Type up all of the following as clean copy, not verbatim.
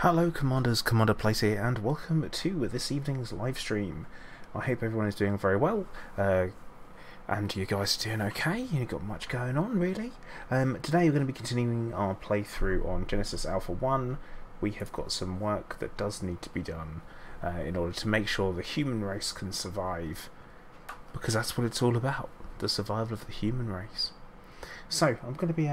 Hello Commanders, Commander Place here, and welcome to this evening's live stream. I hope everyone is doing very well, and you guys are doing okay. You've got much going on, really. Today we're going to be continuing our playthrough on Genesis Alpha 1. We have got some work that does need to be done in order to make sure the human race can survive, because that's what it's all about, the survival of the human race. So, I'm going to be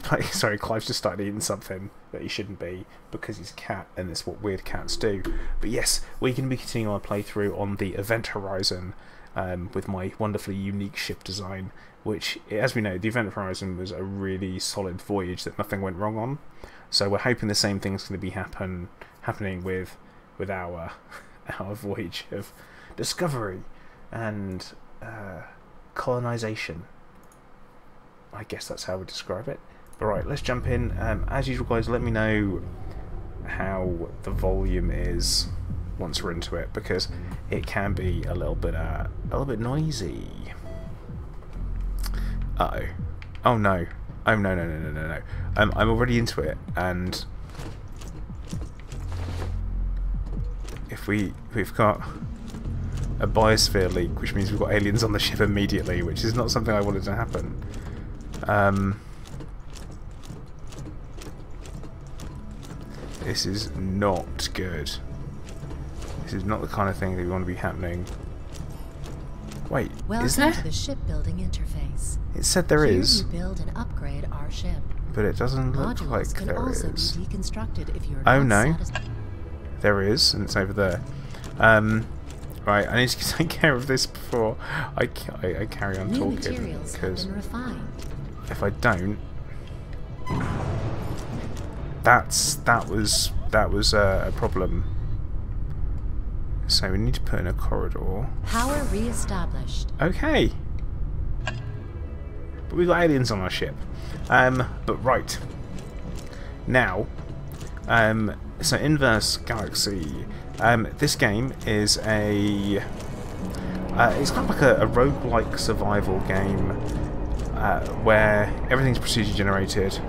playing. Sorry, Clive's just started eating something that he shouldn't be because he's a cat, and it's what weird cats do. But yes, we're going to be continuing our playthrough on the Event Horizon with my wonderfully unique ship design. Which, as we know, the Event Horizon was a really solid voyage that nothing went wrong on. So we're hoping the same thing's going to be happening with our our voyage of discovery and colonization. I guess that's how we describe it. But right, let's jump in. As usual, guys, let me know how the volume is once we're into it, because it can be a little bit noisy. Uh-oh. Oh no. Oh no. I'm already into it, and if we've got a biosphere leak, which means we've got aliens on the ship immediately, which is not something I wanted to happen. This is not good. This is not the kind of thing that we want to be happening. Wait, is there? Welcome to the shipbuilding interface. It said there is. Here you build and upgrade our ship. But it doesn't look Modules like can there also is. be deconstructed if you're Oh not no, satisfied. there is, and it's over there. Right, I need to take care of this before I carry on New talking, materials have because been refined. if I don't, that was a problem. So we need to put in a corridor. Power re-established. Okay. But we've got aliens on our ship. But right. Now, so Inverse Galaxy. This game is it's kind of like a roguelike survival game where everything's procedure generated,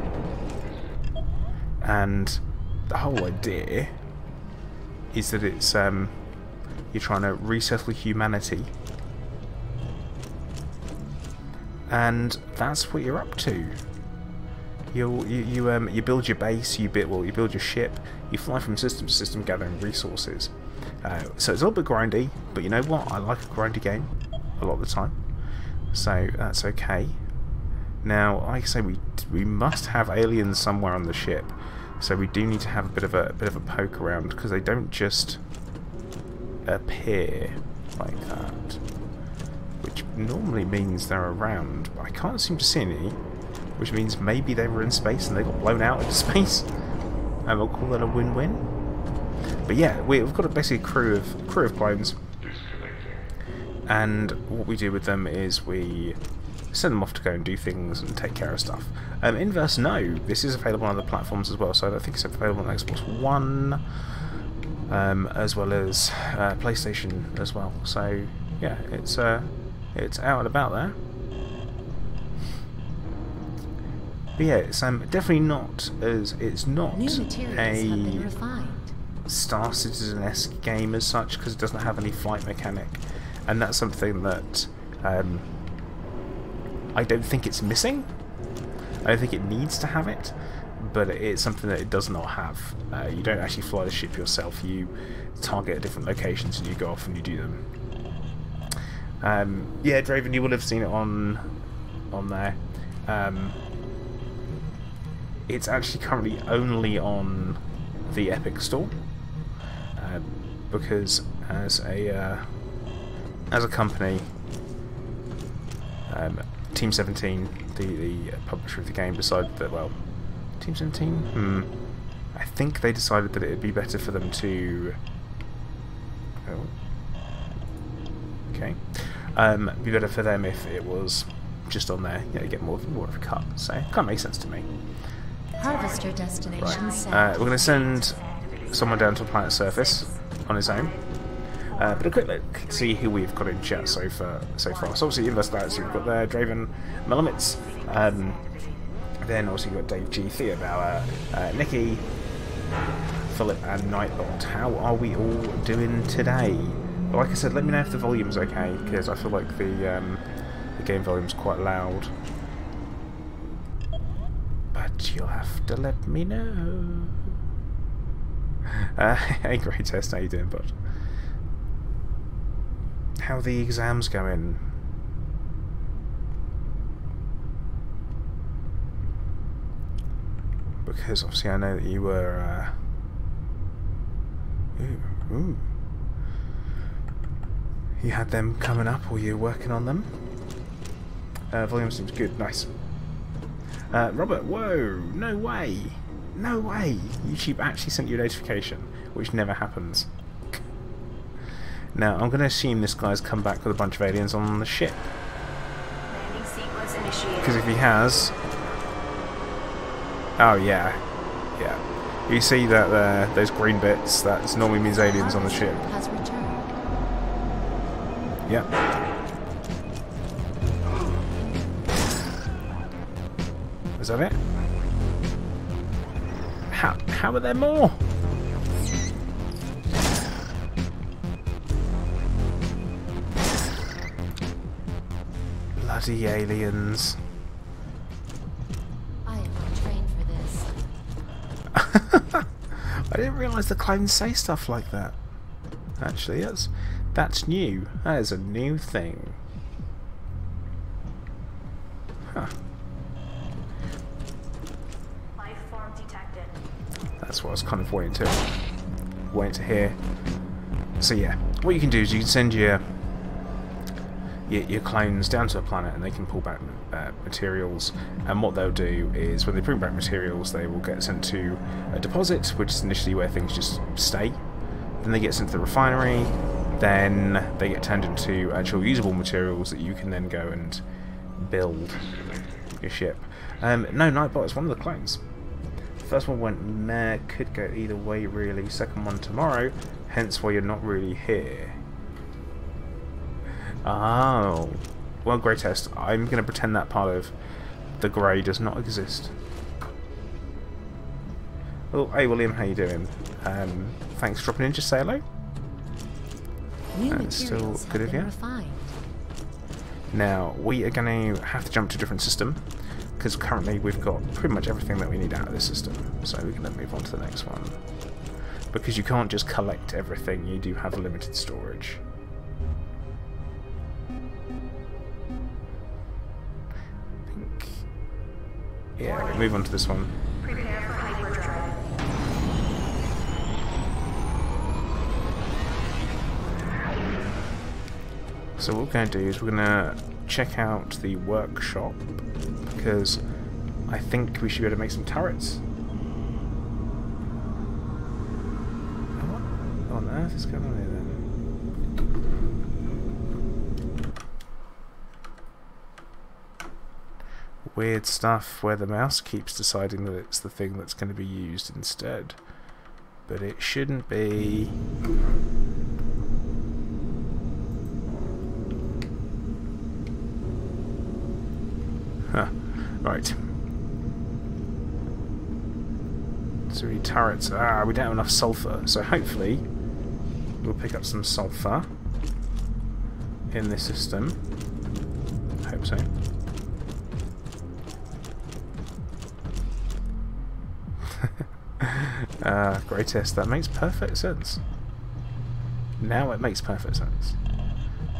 and the whole idea is that it's you're trying to resettle humanity, and that's what you're up to. You build your base, you build your ship, you fly from system to system gathering resources. So it's a little bit grindy, but you know what? I like a grindy game a lot of the time, so that's okay. Now, like I say, we must have aliens somewhere on the ship, so we do need to have a bit of a poke around, because they don't just appear like that, which normally means they're around, but I can't seem to see any. Which means maybe they were in space and they got blown out into space, and we'll call that a win-win. But yeah, we've got basically a crew of clones, and what we do with them is we send them off to go and do things and take care of stuff. Inverse, no, this is available on other platforms as well, so I think it's available on Xbox One, as well as PlayStation as well. So yeah, it's out and about there. But yeah, it's definitely not it's not New materials have been a refined. Star Citizen-esque game as such, because it doesn't have any flight mechanic, and that's something that I don't think it's missing. I don't think it needs to have it, but it's something that it does not have. You don't actually fly the ship yourself. You target at different locations and you go off and you do them. Yeah, Draven, you will have seen it on there. It's actually currently only on the Epic Store, because as a company, Team 17, the publisher of the game, decided that, well, Team 17? I think they decided that it would be better for them to... Oh. Okay. Be better for them if it was just on there, you know, get more of a cut. So, it kind of makes sense to me. Harvester destination set. We're going to send someone down to a planet's surface on his own. But a quick look to see who we've got in chat so far. So obviously Investats, you've got there, Draven, Melamits, then also you've got Dave G, Thea Bauer, Nikki, Philip and Nightbot. How are we all doing today? Like I said, let me know if the volume's okay, because I feel like the game volume's quite loud. But you'll have to let me know. Hey, great test, how you doing, bud? How are the exams going? Because obviously I know that you were you had them coming up, or you're working on them. Volume seems good, nice. Robert, whoa, no way, no way, YouTube actually sent you a notification, which never happens. Now I'm going to assume this guy's come back with a bunch of aliens on the ship, because if he has, oh yeah, you see that there, those green bits, that normally means aliens on the ship. Yep. Is that it? How are there more? Bloody aliens. I am not trained for this. I didn't realise the clones say stuff like that. Actually, that's new. That is a new thing. Huh. Life form detected. That's what I was kind of waiting to hear. So yeah, what you can do is you can send your clones down to a planet, and they can pull back materials. And what they'll do is, when they bring back materials, they will get sent to a deposit, which is initially where things just stay. Then they get sent to the refinery. Then they get turned into actual usable materials that you can then go and build your ship. No, Nightbot is one of the clones. First one went meh, could go either way really. Second one tomorrow, hence why you're not really here. Oh, well, great test. I'm going to pretend that part of the grey does not exist. Well, hey William, how you doing? Thanks for dropping in. Just say hello. New Still materials good have of been you. refined. Now we are going to have to jump to a different system, because currently we've got pretty much everything that we need out of this system. So we're going to move on to the next one, because you can't just collect everything. You do have limited storage. Yeah, we'll move on to this one. Prepare for hyperdrive. So what we're going to do is we're going to check out the workshop, because I think we should be able to make some turrets. What on earth is going on here then? Weird stuff where the mouse keeps deciding that it's the thing that's going to be used instead. But it shouldn't be. Huh. Right. 3 turrets. Ah, we don't have enough sulfur, so hopefully we'll pick up some sulfur in this system. Hope so. Greatest. That makes perfect sense. Now it makes perfect sense.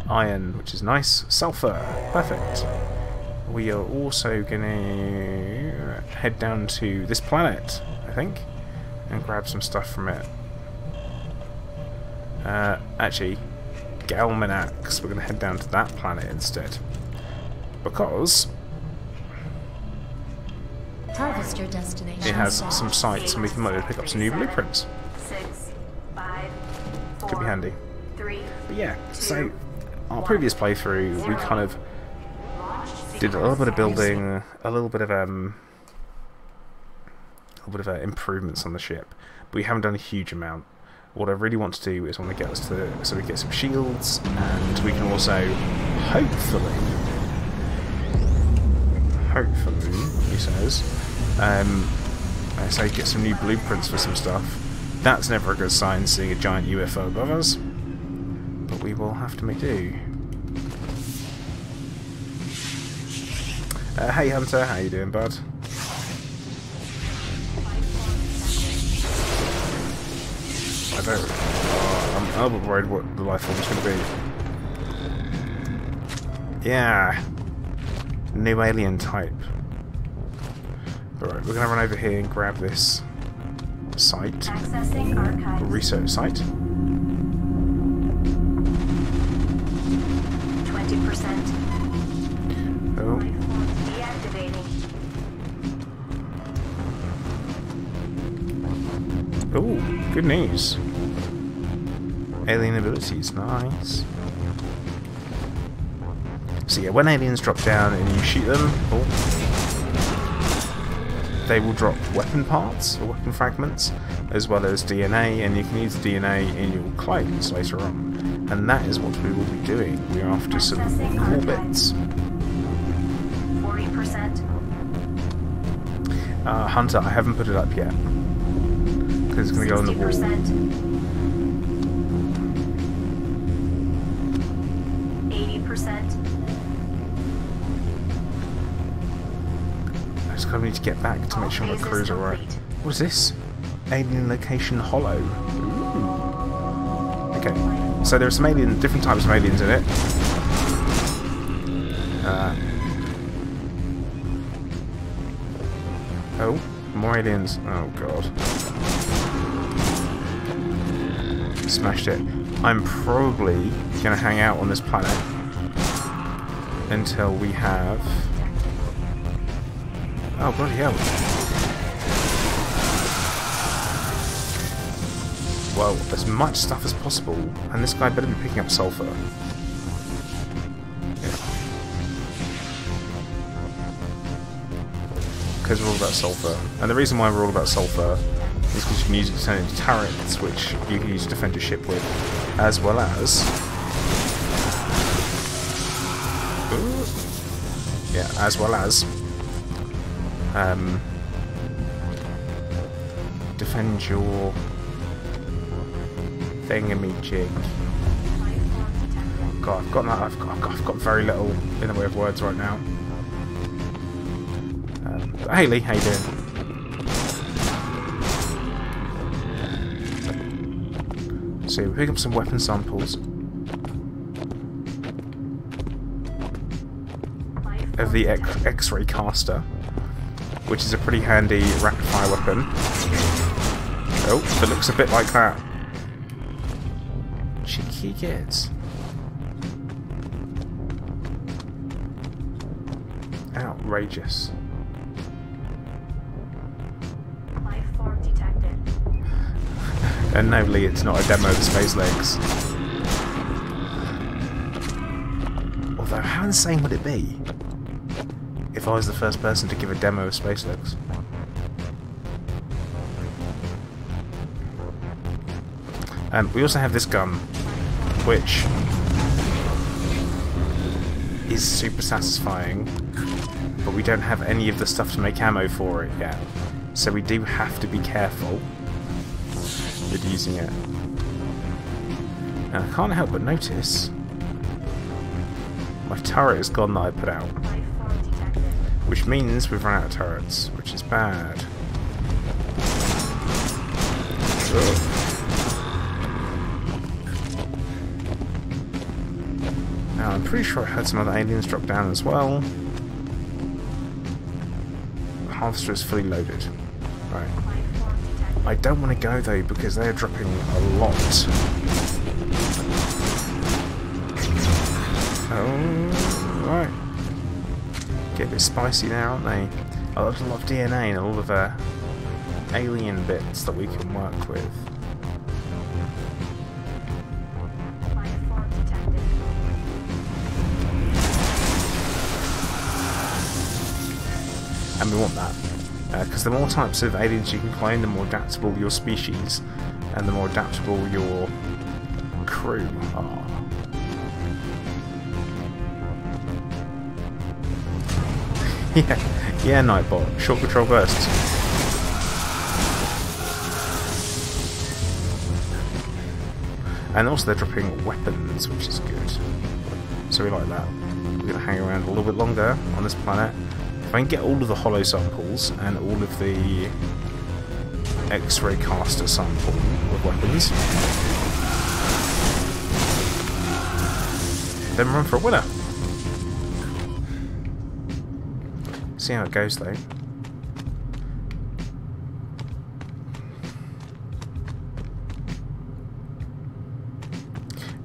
Iron, which is nice. Sulfur. Perfect. We are also going to head down to this planet, I think, and grab some stuff from it. Actually, Galmanax, we're going to head down to that planet instead, because Harvester destination. it has set. some sites and we can maybe pick up some new blueprints. 6, 5, 4, Could be handy. 3. But yeah, so our previous playthrough, we kind of did a little bit of building, a little bit of improvements on the ship, but we haven't done a huge amount. what I really want to do is I want to get us to so we get some shields, and we can also hopefully, he says, I say get some new blueprints for some stuff. That's never a good sign, seeing a giant UFO above us, but we will have to make do. Hey Hunter, how you doing, bud? I'm a little bit worried what the life form's going to be. Yeah, new alien type. Alright, we're going to run over here and grab this site. Accessing archives. Research site. 20%. Oh. Life form deactivating. Oh, good news. Alien abilities, nice. So yeah, when aliens drop down and you shoot them, they will drop weapon parts or weapon fragments, as well as DNA, and you can use the DNA in your clones later on. And that is what we will be doing. We're after some cool bits. 40%. Hunter, I haven't put it up yet. Because it's going to go on the wall. 80%. I just kind of need to get back to make sure my crew's alright. What is this? Alien location hollow. Ooh. Okay, so there are some different types of aliens in it. Oh, more aliens. Oh god. Smashed it. I'm probably going to hang out on this planet until we have... Oh, bloody hell. Well, as much stuff as possible, and this guy better be picking up sulfur. Because we're all about sulfur. And the reason why we're all about sulfur is because you can use it to turn into turrets, which you can use to defend your ship with, as well as... yeah, as well as... defend your... thingamajig. God, I've got very little in the way of words right now. Hey Lee, how you doing? So we pick up some weapon samples of the X-ray caster, which is a pretty handy rapid-fire weapon. Oh, that looks a bit like that. Cheeky kids. Outrageous. Life form detected. And no, Lee, it's not a demo of Space Legs. Although, how insane would it be if I was the first person to give a demo of Space Legs? We also have this gun, which is super satisfying, but we don't have any of the stuff to make ammo for it yet. So we do have to be careful with using it. And I can't help but notice my turret is gone that I put out, which means we've run out of turrets, which is bad. Ugh. Now I'm pretty sure I had some other aliens drop down as well. The harvester is fully loaded. Right. I don't want to go though because they're dropping a lot. Oh, right. Get a bit spicy now, aren't they? Oh, there's a lot of DNA and a lot of alien bits that we can work with. And we want that. Because the more types of aliens you can clone, the more adaptable your species and the more adaptable your crew are. Yeah, Nightbot. Short control bursts. And also they're dropping weapons, which is good. So we like that. We're going to hang around a little bit longer on this planet. If I can get all of the hollow samples and all of the X-ray caster sample of weapons, then run for a winner. See how it goes though.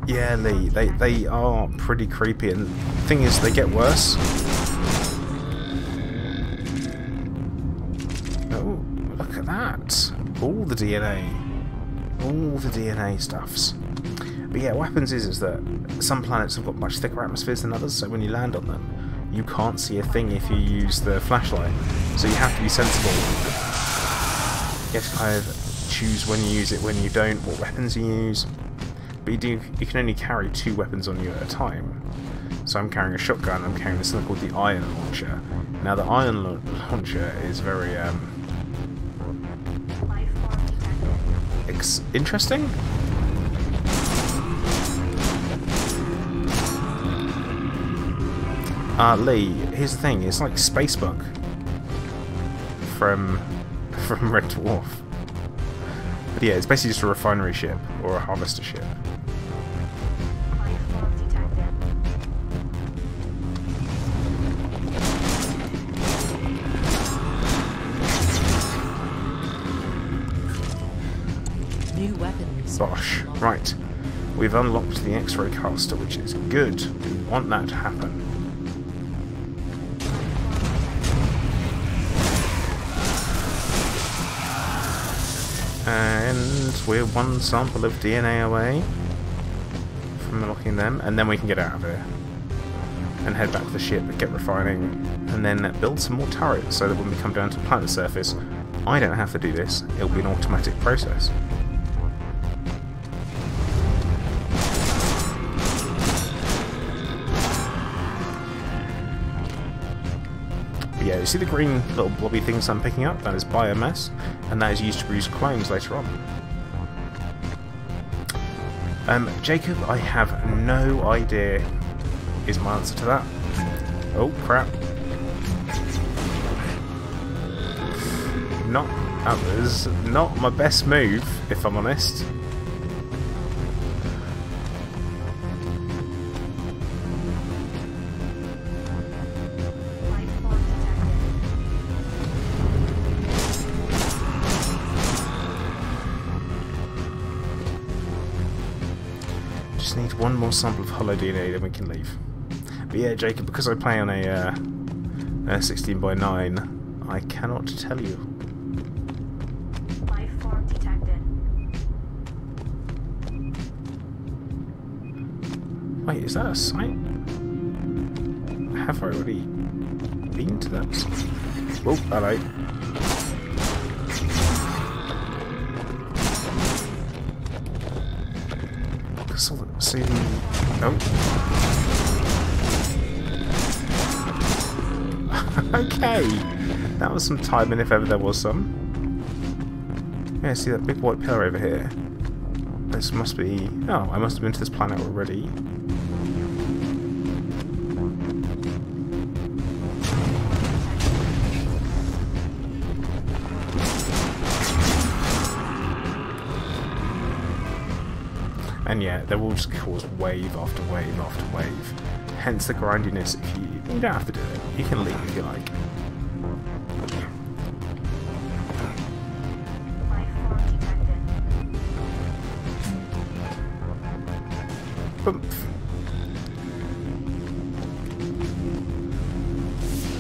Yeah, Lee, they are pretty creepy, and the thing is, they get worse. Oh, look at that. All the DNA. All the DNA stuffs. But yeah, weapons is that some planets have got much thicker atmospheres than others, so when you land on them, you can't see a thing if you use the flashlight. So you have to be sensible. You have to kind of choose when you use it, when you don't, what weapons you use. But you can only carry 2 weapons on you at a time. So I'm carrying a shotgun, I'm carrying this thing called the iron launcher. Now the iron launcher is very interesting. Lee, here's the thing, it's like Spacebug from Red Dwarf. But yeah, it's basically just a refinery ship, or a harvester ship. New weapons. Bosh. Right. We've unlocked the X-ray caster, which is good. We want that to happen. And we're one sample of DNA away from unlocking them, and then we can get out of here and head back to the ship, get refining, and then build some more turrets so that when we come down to the planet surface, I don't have to do this, it'll be an automatic process. But yeah, you see the green little blobby things I'm picking up? That is biomass, and that is used to produce clones later on. Jacob, I have no idea is my answer to that. Oh, crap. That was not my best move, if I'm honest. Just need one more sample of hollow DNA, then we can leave. But yeah, Jacob, because I play on a 16:9, I cannot tell you. Life form detected. Wait, is that a site? Have I already been to that site? Oh, hello. See, oh. Okay, that was some timing if ever there was some. Yeah, see that big white pillar over here? This must be... Oh, I must have been to this planet already. And yeah, they will just cause wave after wave after wave. Hence the grindiness. If you don't have to do it. You can leave if you like. Boom.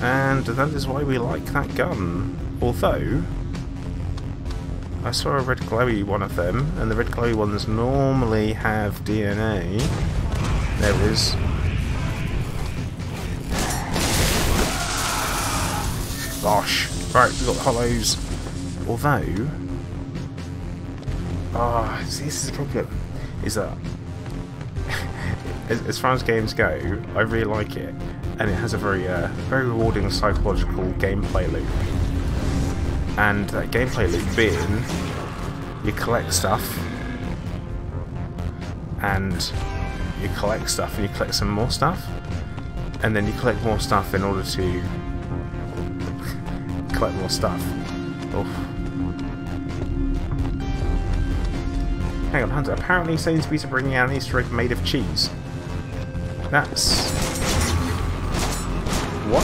And that is why we like that gun. Although I saw a red glowy one of them, and the red glowy ones normally have DNA. There it is. Gosh. Right, we've got the hollows. Although Oh, see, this is the problem. Is that as far as games go, I really like it, and it has a very rewarding psychological gameplay loop. And that gameplay loop being, you collect stuff, and you collect stuff, and you collect some more stuff, and then you collect more stuff in order to collect more stuff. Oof. Hang on, Hunter. Apparently Sainsbury's are bringing out an Easter egg made of cheese. That's... what?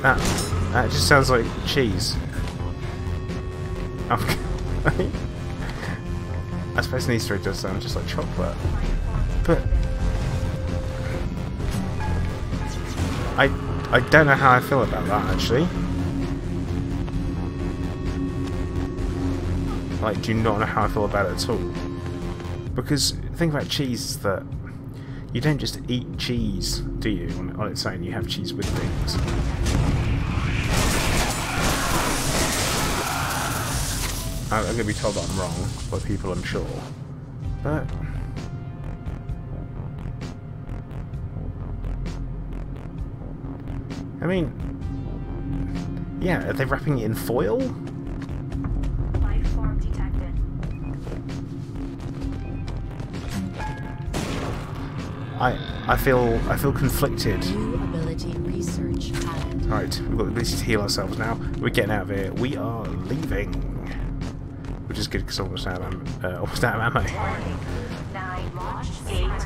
That just sounds like cheese. I suppose an Easter egg does sound just like chocolate. But... I don't know how I feel about that, actually. Like, do not know how I feel about it at all. Because the thing about cheese is that you don't just eat cheese, do you, on its own? You have cheese with things. I'm going to be told that I'm wrong by people, I'm sure. But... I mean... yeah, are they wrapping it in foil? Life form detected. I feel conflicted. New ability research added. Right, we've got the ability to heal ourselves now. We're getting out of here. We are leaving. Which is good because I'm almost out of ammo. 9, 8,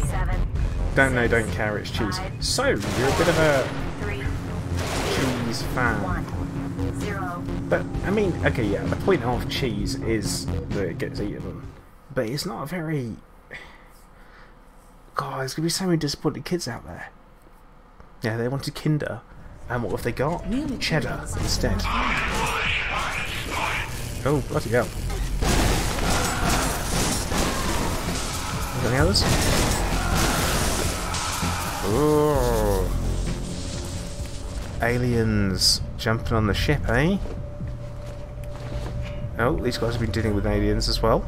7. Don't know, don't care, it's cheese. So, you're a bit of a 3, cheese fan. 1, 0. But, I mean, okay, yeah, the point of cheese is that it gets eaten. But it's not a very... God, there's going to be so many disappointed kids out there. Yeah, they wanted Kinder. And what have they got? Cheddar instead. Oh, bloody hell. Any others? Oh. Aliens jumping on the ship, eh? Oh, these guys have been dealing with aliens as well.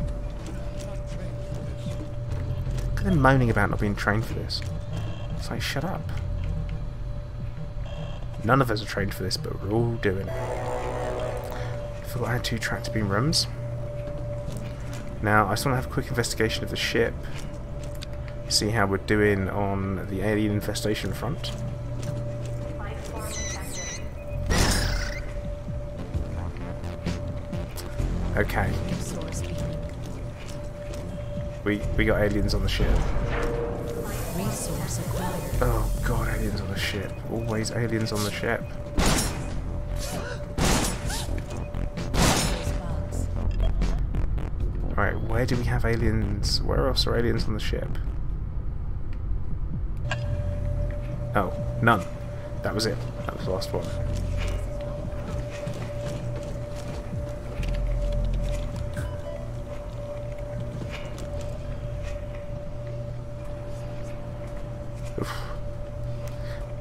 Look at them moaning about not being trained for this. It's like, shut up. None of us are trained for this, but we're all doing it. I forgot I had 2 tractor beam rooms. Now, I just want to have a quick investigation of the ship. See how we're doing on the alien infestation front. Life form detected. Okay. Source being. We got aliens on the ship. Resource acquired. Oh god, aliens on the ship. Always aliens on the ship. Bugs. Right, where do we have aliens? Where else are aliens on the ship? Oh, none. That was it. That was the last one. Oof.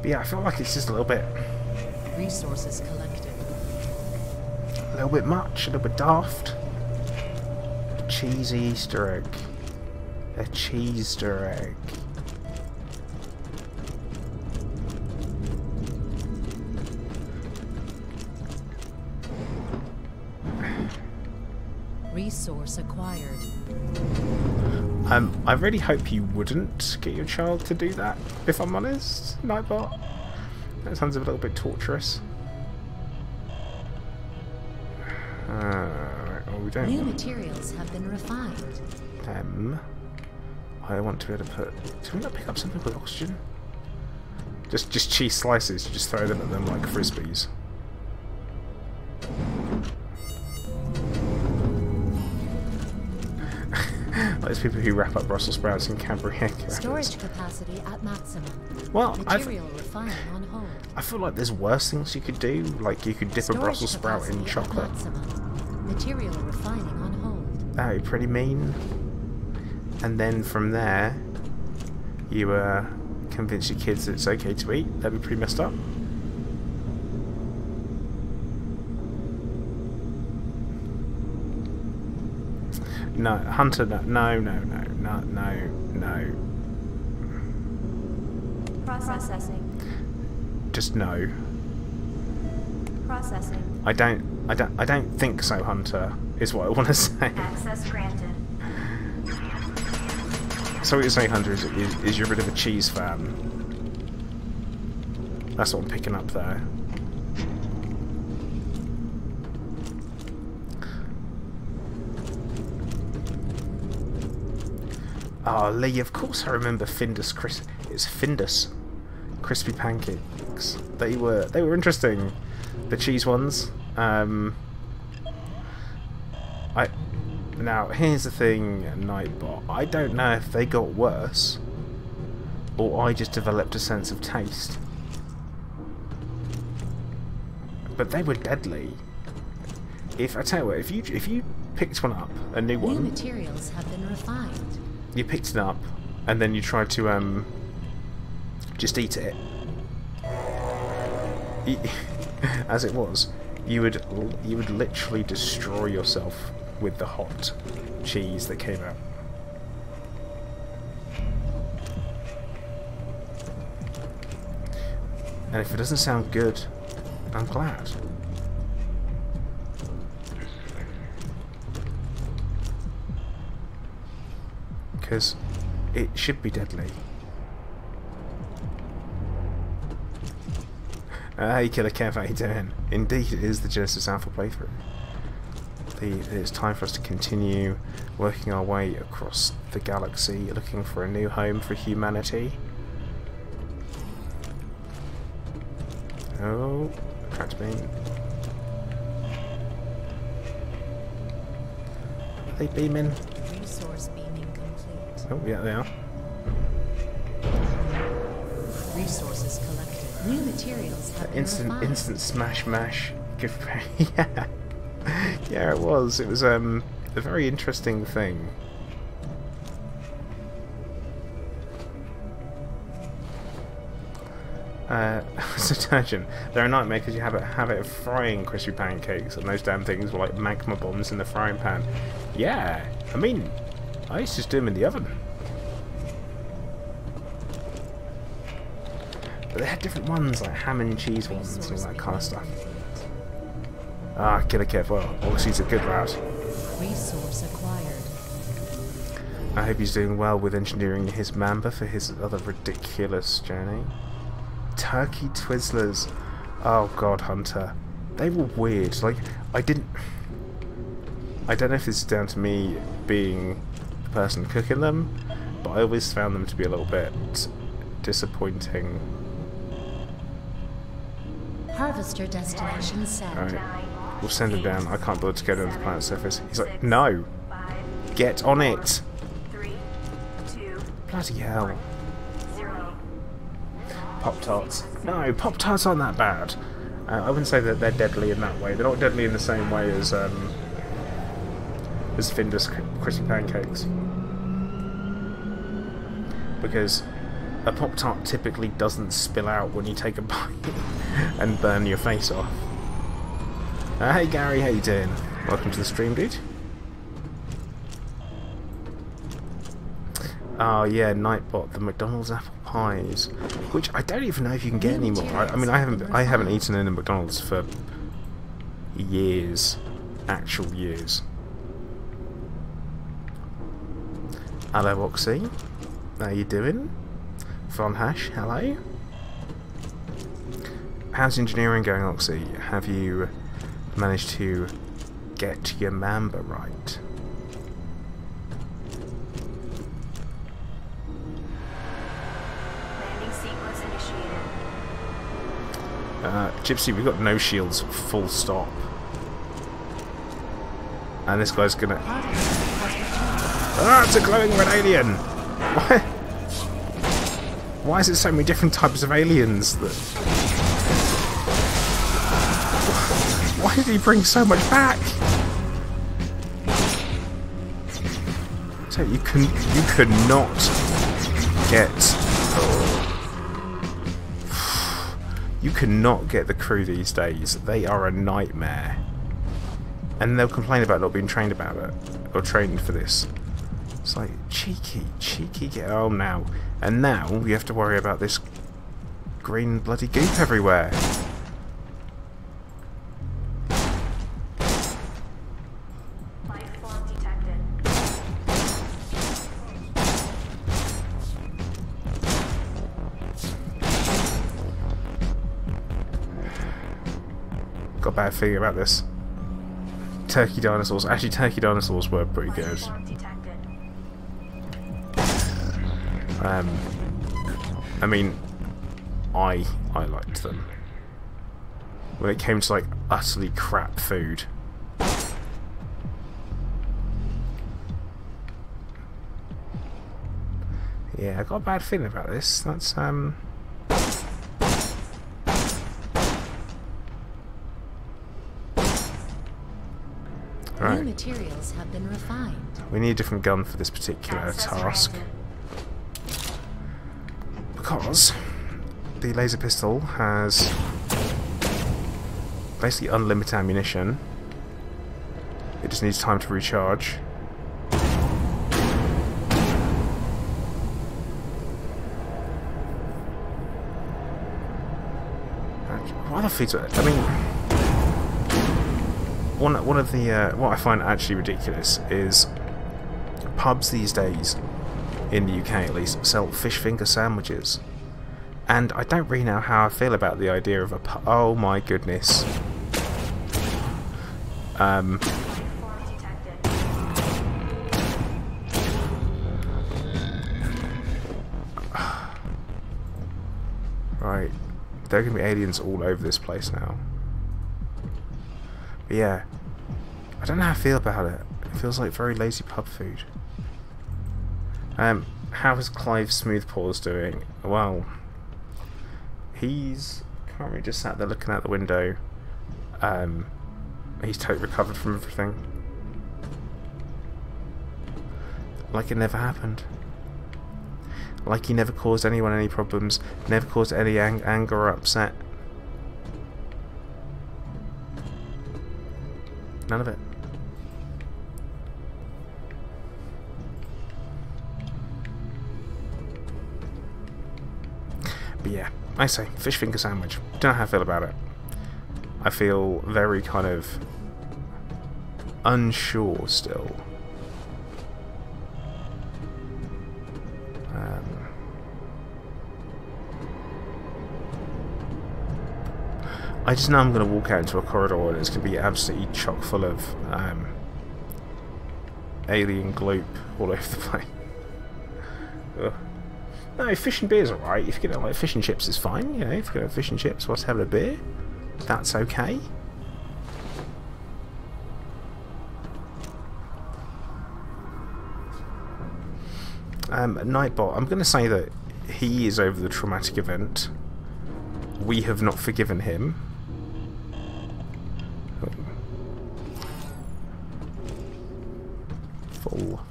But yeah, I feel like it's just a little bit Resources collected. much, a little bit daft. A cheesy Easter egg. A cheese-ter egg. Resource acquired. I really hope you wouldn't get your child to do that, if I'm honest, Nightbot. That sounds a little bit torturous. Well, we don't New want materials have been refined. them. I want to be able to put... Do we not pick up something with oxygen? Just cheese slices, you just throw them at them like frisbees. Like those people who wrap up Brussels sprouts in Cadbury egg wrappers. Storage capacity at maximum. Well, Material refining on hold. I feel like there's worse things you could do. Like you could dip a Storage Brussels sprout in capacity at chocolate. maximum. Material refining on hold. That would be pretty mean. And then from there, you convince your kids that it's okay to eat. That'd be pretty messed up. No, Hunter, no, no, no, no, no, no, no. Processing. Just no. Processing. I don't think so, Hunter, is what I want to say. Access granted. So what you're saying, Hunter, is you're a bit of a cheese fan. That's what I'm picking up there. Oh, Lee, of course I remember Findus it's Findus crispy pancakes. They were interesting. The cheese ones. Now here's the thing, Nightbot. I don't know if they got worse or I just developed a sense of taste. But they were deadly. If I tell you what, if you picked one up, a new New one, materials have been refined. you picked it up and then you tried to just eat it, as it was, you would literally destroy yourself with the hot cheese that came out. And if it doesn't sound good, I'm glad. Because it should be deadly. Hey Killer Kev, how you doing? Indeed, it is the Genesis Alpha playthrough. It's time for us to continue working our way across the galaxy, looking for a new home for humanity. Oh, cracked beam. Are they beaming? Resource beaming complete. Oh, yeah, they are. Resources collected. New materials have been refined. Instant smash mash. Give yeah. Yeah, it was. It was a very interesting thing. It's a tangent. They're a nightmare because you have a habit of frying crispy pancakes, and those damn things were like magma bombs in the frying pan. Yeah, I mean, I used to just do them in the oven. But they had different ones, like ham and cheese ones and all that kind of stuff. Ah, Killer Kev, well, obviously he's a good lad. Resource acquired. I hope he's doing well with engineering his Mamba for his other ridiculous journey. Turkey Twizzlers. Oh god, Hunter. They were weird. Like, I don't know if this is down to me being the person cooking them, but I always found them to be a little bit disappointing. Harvester destination set. Alright, we'll send him down. I can't bother to go down to the planet's surface. He's like, no! 5, Get on it! 3, 2, Bloody hell. 0. Pop-Tarts. No, Pop-Tarts aren't that bad. I wouldn't say that they're deadly in that way. They're not deadly in the same way as Findus crispy pancakes. Because a Pop-Tart typically doesn't spill out when you take a bite and burn your face off. Hey Gary, how you doing? Welcome to the stream, dude. Oh yeah, Nightbot, the McDonald's apple pies, which I don't even know if you can get anymore. I mean, I haven't eaten in a McDonald's for years, actual years. Hello Oxy, how you doing? Von Hash, hello. How's engineering going, Oxy? Have you managed to get your Mamba right? Landing sequence initiated. Gypsy, we've got no shields, full stop. And this guy's gonna... Ah, it's a glowing red alien! Why? Why is it so many different types of aliens that... Why did he bring so much back? So you could not get... You cannot get the crew these days. They are a nightmare. And they'll complain about not being trained about it, or trained for this. It's like, cheeky, get home now. And now we have to worry about this green bloody goop everywhere. Life form detected. Got a bad feeling about this. Turkey dinosaurs. Actually, turkey dinosaurs were pretty good. Life form detected. I mean, I liked them. When it came to like utterly crap food. Yeah, I got a bad feeling about this. That's New right. materials have been refined. We need a different gun for this particular Access task. granted. Because the laser pistol has basically unlimited ammunition. It just needs time to recharge. What other feeds? I mean, one of the what I find actually ridiculous is pubs these days, in the UK at least, sell fish finger sandwiches, and I don't really know how I feel about the idea of a oh my goodness. Form detected. Right, there are going to be aliens all over this place now. But yeah, I don't know how I feel about it. It feels like very lazy pub food. How is Clive Smoothpaws doing? Well, he's currently just sat there looking out the window. He's totally recovered from everything. Like it never happened. Like he never caused anyone any problems, never caused any anger or upset. None of it. But yeah, I say, fish finger sandwich. Don't know how I feel about it. I feel very kind of unsure still. I just know I'm going to walk out into a corridor and it's going to be absolutely chock full of alien gloop all over the place. Ugh. No, fish and beer's alright. If you get like fish and chips is fine. You know, if you get fish and chips whilst having a beer, that's okay. Nightbot, I'm going to say that he is over the traumatic event. We have not forgiven him. Full.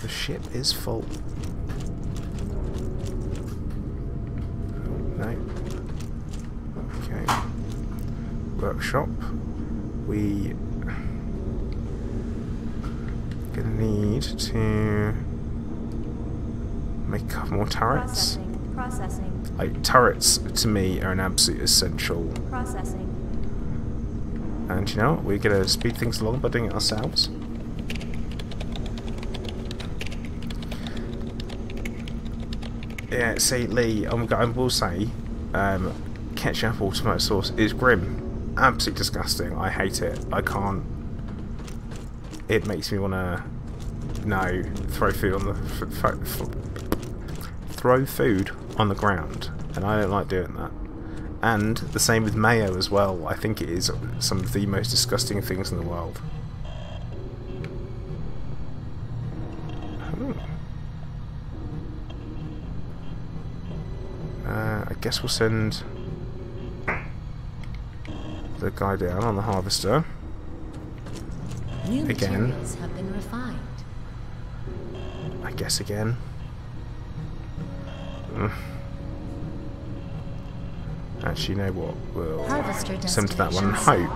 The ship is full. Oh, no. Okay. Workshop. We gonna need to make a couple more turrets. Processing. Like, turrets to me are an absolute essential. Processing. And you know what? We're gonna speed things along by doing it ourselves. Yeah, see, Lee, I will say, ketchup or tomato sauce is grim. Absolutely disgusting. I hate it. I can't. It makes me want to, no, throw food on the throw food on the ground, and I don't like doing that. And the same with mayo as well. I think it is some of the most disgusting things in the world. I guess we'll send the guy down on the harvester. New Again. materials have been refined. I guess again. Actually, you know what? We'll Harvester send to that one and hope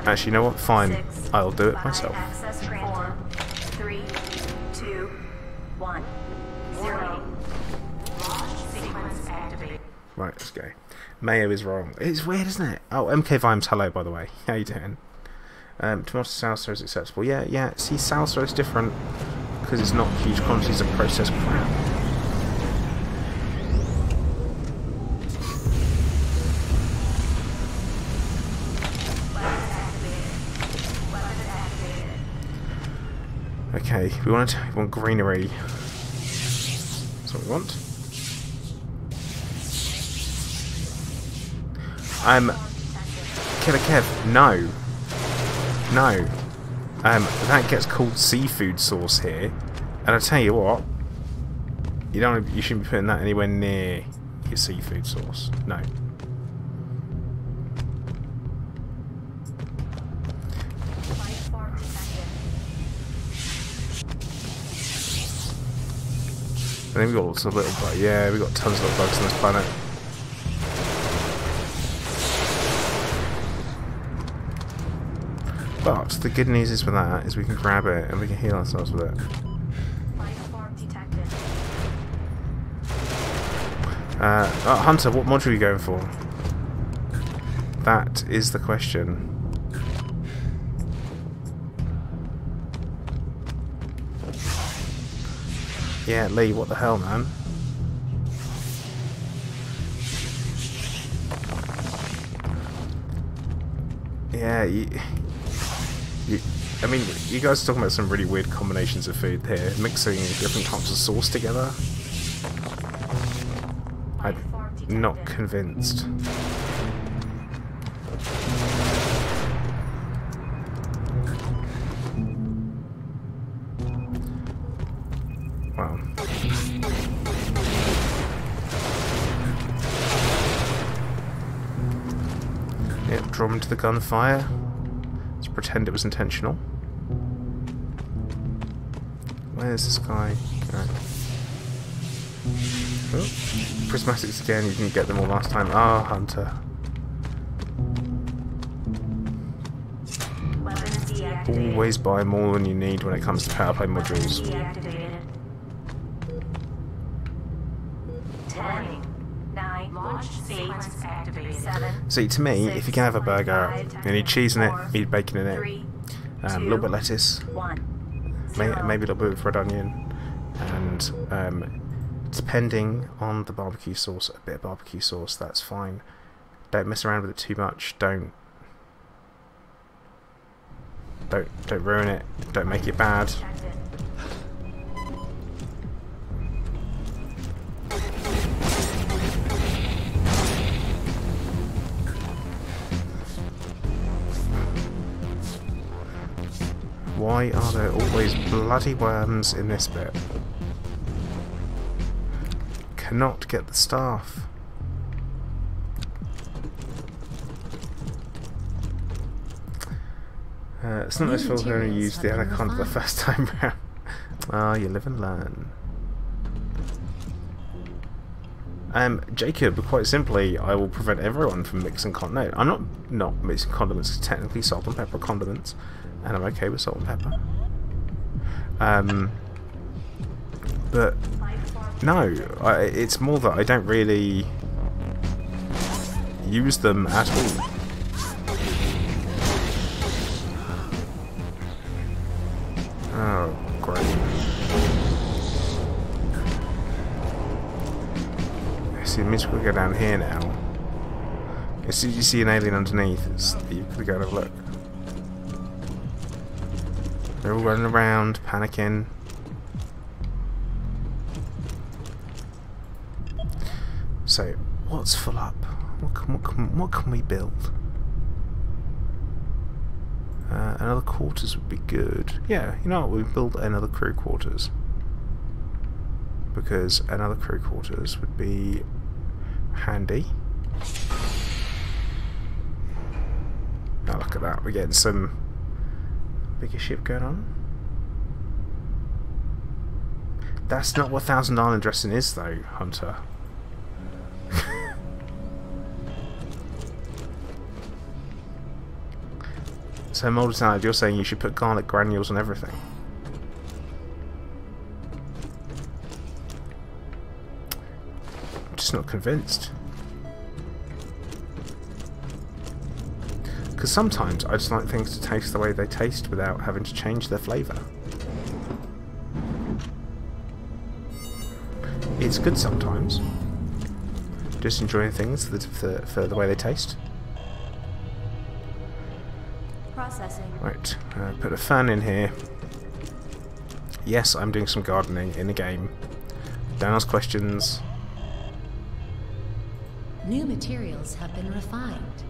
Actually, you know what? Fine. 6, I'll do it 5, myself. Access granted. 3, 2, 1, 0. Launch sequence activated. Right, let's go. Mayo is wrong. It's weird, isn't it? Oh, MK Vimes, hello, by the way. How you doing? Tomato salsa is acceptable. Yeah. See, salsa is different because it's not huge quantities of processed crap. Okay, we want greenery. That's what we want. Killer Kev, no. That gets called seafood sauce here, and I tell you what, you shouldn't be putting that anywhere near your seafood sauce. No. I think we've got lots of little bugs. Yeah, we've got tons of little bugs on this planet. But the good news is with that is we can grab it and we can heal ourselves with it. Hunter, what module are you going for? That is the question. Yeah, Lee, what the hell, man? Yeah, I mean, you guys are talking about some really weird combinations of food here, mixing different types of sauce together. I'm not convinced. Wow. Yep, draw him to the gunfire. Let's pretend it was intentional. Where's this guy? Right. Oh, prismatics again, you didn't get them all last time. Ah, Hunter. Always buy more than you need when it comes to power play modules. 10, 9, launch sequence activated. 7. See, to me, if you can have a burger, you need cheese in it, you need bacon in it, 3, a little bit of lettuce, 1, maybe a little bit of red onion, and depending on the barbecue sauce, a bit of barbecue sauce, that's fine. Don't mess around with it too much. Don't ruin it. Don't make it bad. Why are there always bloody worms in this bit? Cannot get the staff. It's not as full when you use the anaconda the first time round. Ah, you live and learn. Jacob, quite simply, I will prevent everyone from mixing condiments. No, I'm not mixing condiments. It's technically salt and pepper condiments, and I'm okay with salt and pepper. But no, it's more that I don't really use them at all. Oh, great. See, the music will go down here now. As soon as you see an alien underneath, you could go and have a look. They're all running around, panicking. So, what's full up? What can we build? Another quarters would be good. Yeah, you know what? We build another crew quarters, because another crew quarters would be handy. Now look at that. We're getting some bigger ship going on. That's not what Thousand Island dressing is, though, Hunter. So Mouldy Salad, you're saying you should put garlic granules on everything? I'm just not convinced. Because sometimes I just like things to taste the way they taste without having to change their flavour. It's good sometimes. Just enjoying things for the way they taste. Processing. Right, put a fan in here. Yes, I'm doing some gardening in the game. Don't ask questions. New materials have been refined.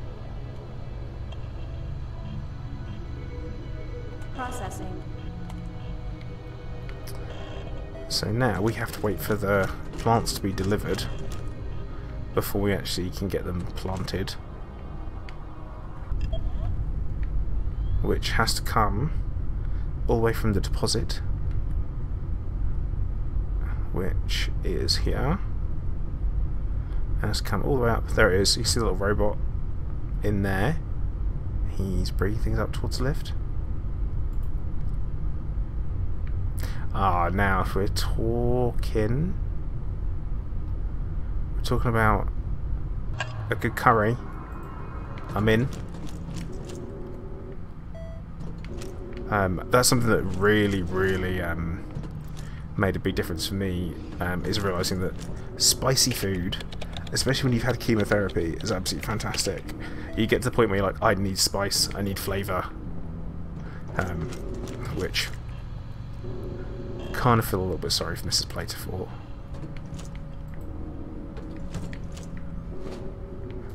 Processing. So now we have to wait for the plants to be delivered before we actually can get them planted. Which has to come all the way from the deposit, which is here. Has to come all the way up. There it is. You see the little robot in there. He's bringing things up towards the lift. Ah, now if we're talking about a good curry, I'm in. That's something that really made a big difference for me, is realising that spicy food, especially when you've had chemotherapy, is absolutely fantastic. You get to the point where you're like, I need spice, I need flavour, which kind of feel a little bit sorry for Mrs. Plater for.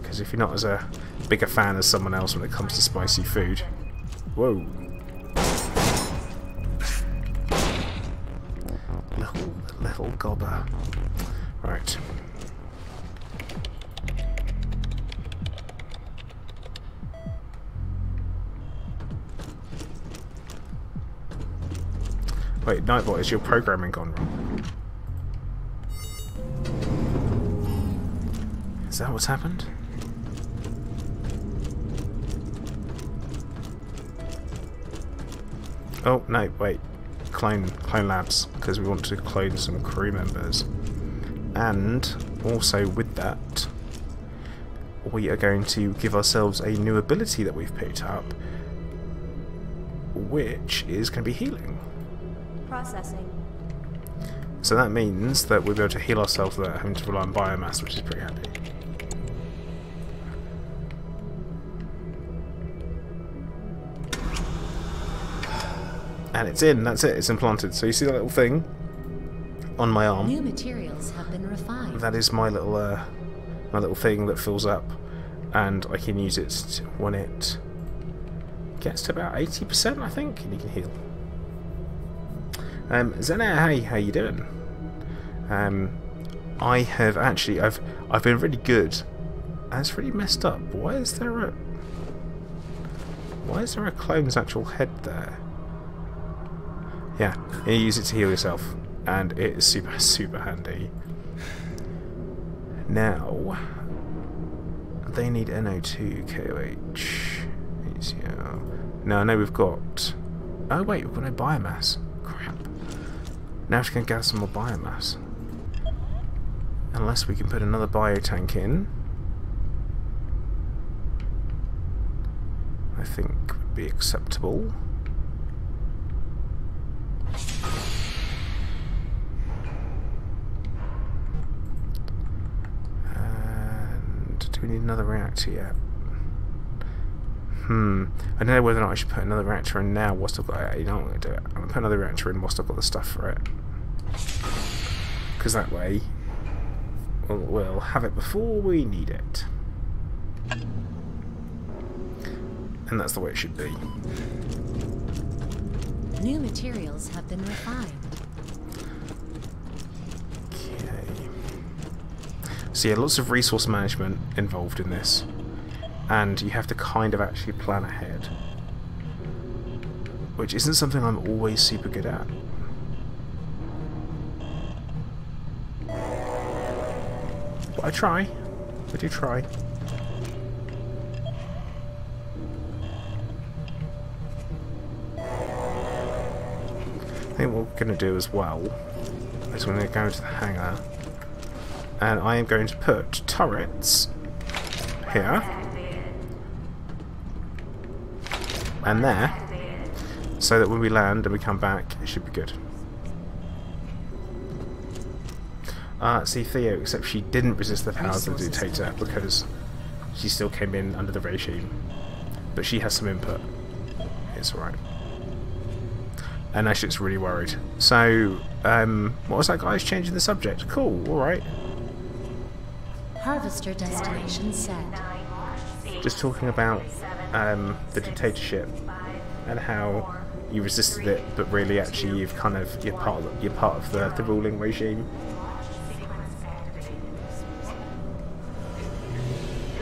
Because if you're not as a big a fan as someone else when it comes to spicy food... Whoa! Little gobber. Right. Wait, Nightbot, is your programming gone wrong? Is that what's happened? Oh, no, wait. Clone labs, because we want to clone some crew members. And also with that, we are going to give ourselves a new ability that we've picked up, which is going to be healing. Processing. So that means that we'll be able to heal ourselves without having to rely on biomass, which is pretty handy. And it's in, that's it, it's implanted. So you see that little thing on my arm? New materials have been refined. That is my little thing that fills up, and I can use it when it gets to about 80%, I think, and you can heal. Zena, hey, how you doing? I have actually, I've been really good. That's really messed up. Why is there a clone's actual head there? Yeah, you use it to heal yourself, and it is super handy. Now, they need NO2, KOH. No, I know we've got... Oh wait, we've got no biomass. Crap. Now we're going to gather some more biomass. Unless we can put another biotank in. I think would be acceptable. And do we need another reactor yet? I don't know whether or not I should put another reactor in now whilst I've got it. You know what I'm going to do it. I'm going to put another reactor in whilst I've got the stuff for it. Because that way we'll have it before we need it. And that's the way it should be. New materials have been refined. Okay. So yeah, lots of resource management involved in this. And you have to kind of actually plan ahead. Which isn't something I'm always super good at. But I try. I do try. think what we're going to do as well is we're going to go to the hangar, and I am going to put turrets here and there, so that when we land and we come back, it should be good. See Theo, except she didn't resist the powers of the dictator because she still came in under the regime, but she has some input. It's alright. And now she looks really worried. So, what was that, guys? Changing the subject. Cool, alright. Harvester destination set. Just talking about the dictatorship and how you resisted it, but really actually you're part of the ruling regime.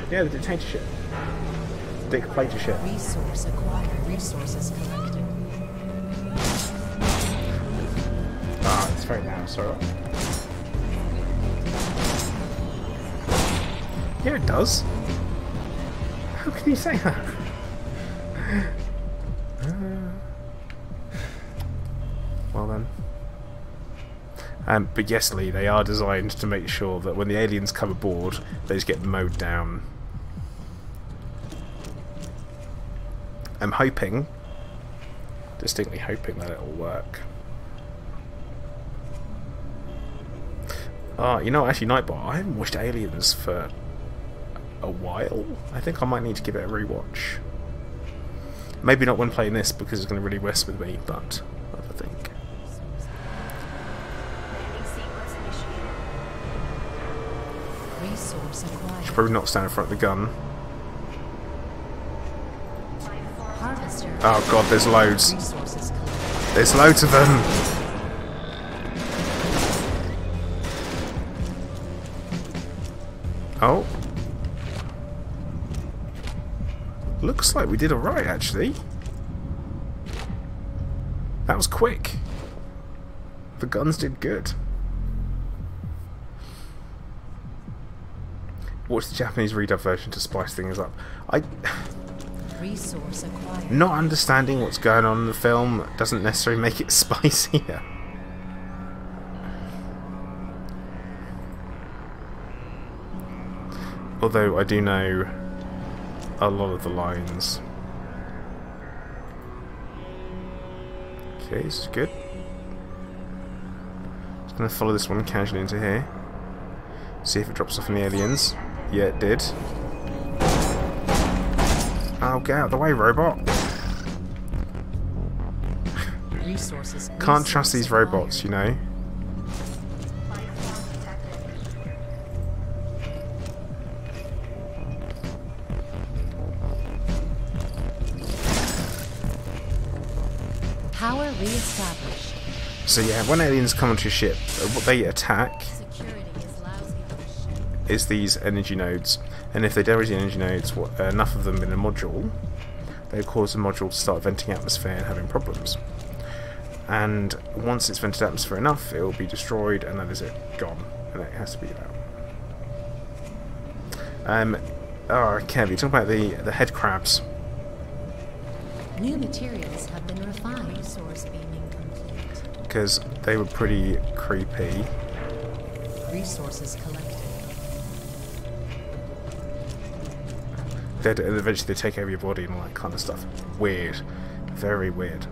Yeah, the dictatorship. Dictatorship. Resource acquired. Resources collected. Ah, it's very loud, sorry. Yeah, it does. How can you say that? Well then. But yes, Lee, they are designed to make sure that when the aliens come aboard, they just get mowed down. I'm hoping, distinctly hoping, that it'll work. You know, actually, Nightbot, I haven't watched Aliens for a while. I think I might need to give it a rewatch. Maybe not when playing this, because it's going to really mess with me, but I think. Resource acquired. Should probably not stand in front of the gun. Harvester. Oh god, there's loads. Resources collected. There's loads of them. Oh. Looks like we did alright, actually. That was quick. The guns did good. Watch the Japanese redub version to spice things up. Resource acquired. Not understanding what's going on in the film doesn't necessarily make it spicier. Although I do know a lot of the lines. Okay, this is good. Just gonna follow this one casually into here. See if it drops off on the aliens. Yeah, it did. Oh, get out of the way, robot! Resources. Can't trust these robots, you know. Power re-established. So yeah, when aliens come onto your ship, what they attack Security is lousy on the ship. is these energy nodes, and if they damage the energy nodes, enough of them in a module, they cause the module to start venting atmosphere and having problems. And once it's vented atmosphere enough, it will be destroyed, and that is it, gone, and it has to be that. Kev, you talk about the head crabs. New materials have been refined. Resource beaming complete. Because they were pretty creepy. Resources collected. And eventually they take over your body and all that kind of stuff. Weird. Very weird.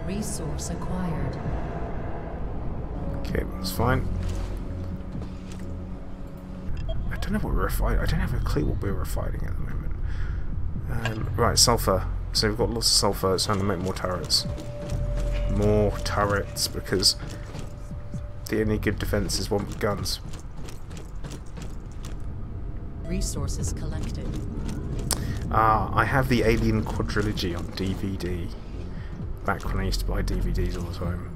Resource acquired. Okay, that's fine. I don't know what we're refining. I don't have a clue what we're refining at the moment. Right, sulfur. So we've got lots of sulfur. It's time to make more turrets. More turrets, because the only good defense is one with guns. Resources collected. I have the Alien Quadrilogy on DVD. Back when I used to buy DVDs all the time.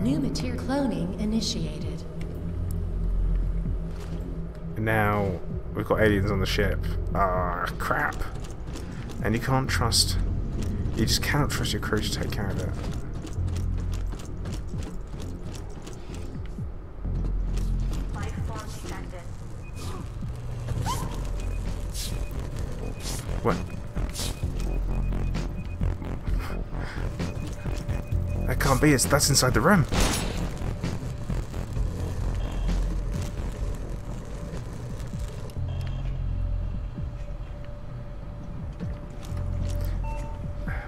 New material cloning initiated. Now we've got aliens on the ship. Ah, crap. And you can't trust... You just cannot trust your crew to take care of it. What? can't be. That's inside the room.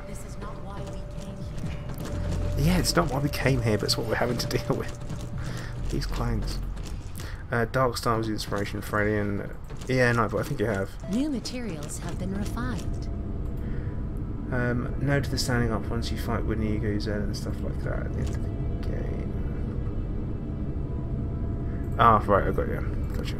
This is not why we came here. Yeah, it's not why we came here, but it's what we're having to deal with. These clones. Dark Star was the inspiration for Alien. Yeah, no, but I think you have. New materials have been refined. No to the standing up once you fight with Nego's and stuff like that at the end of the game. Ah, right, I got you. Gotcha.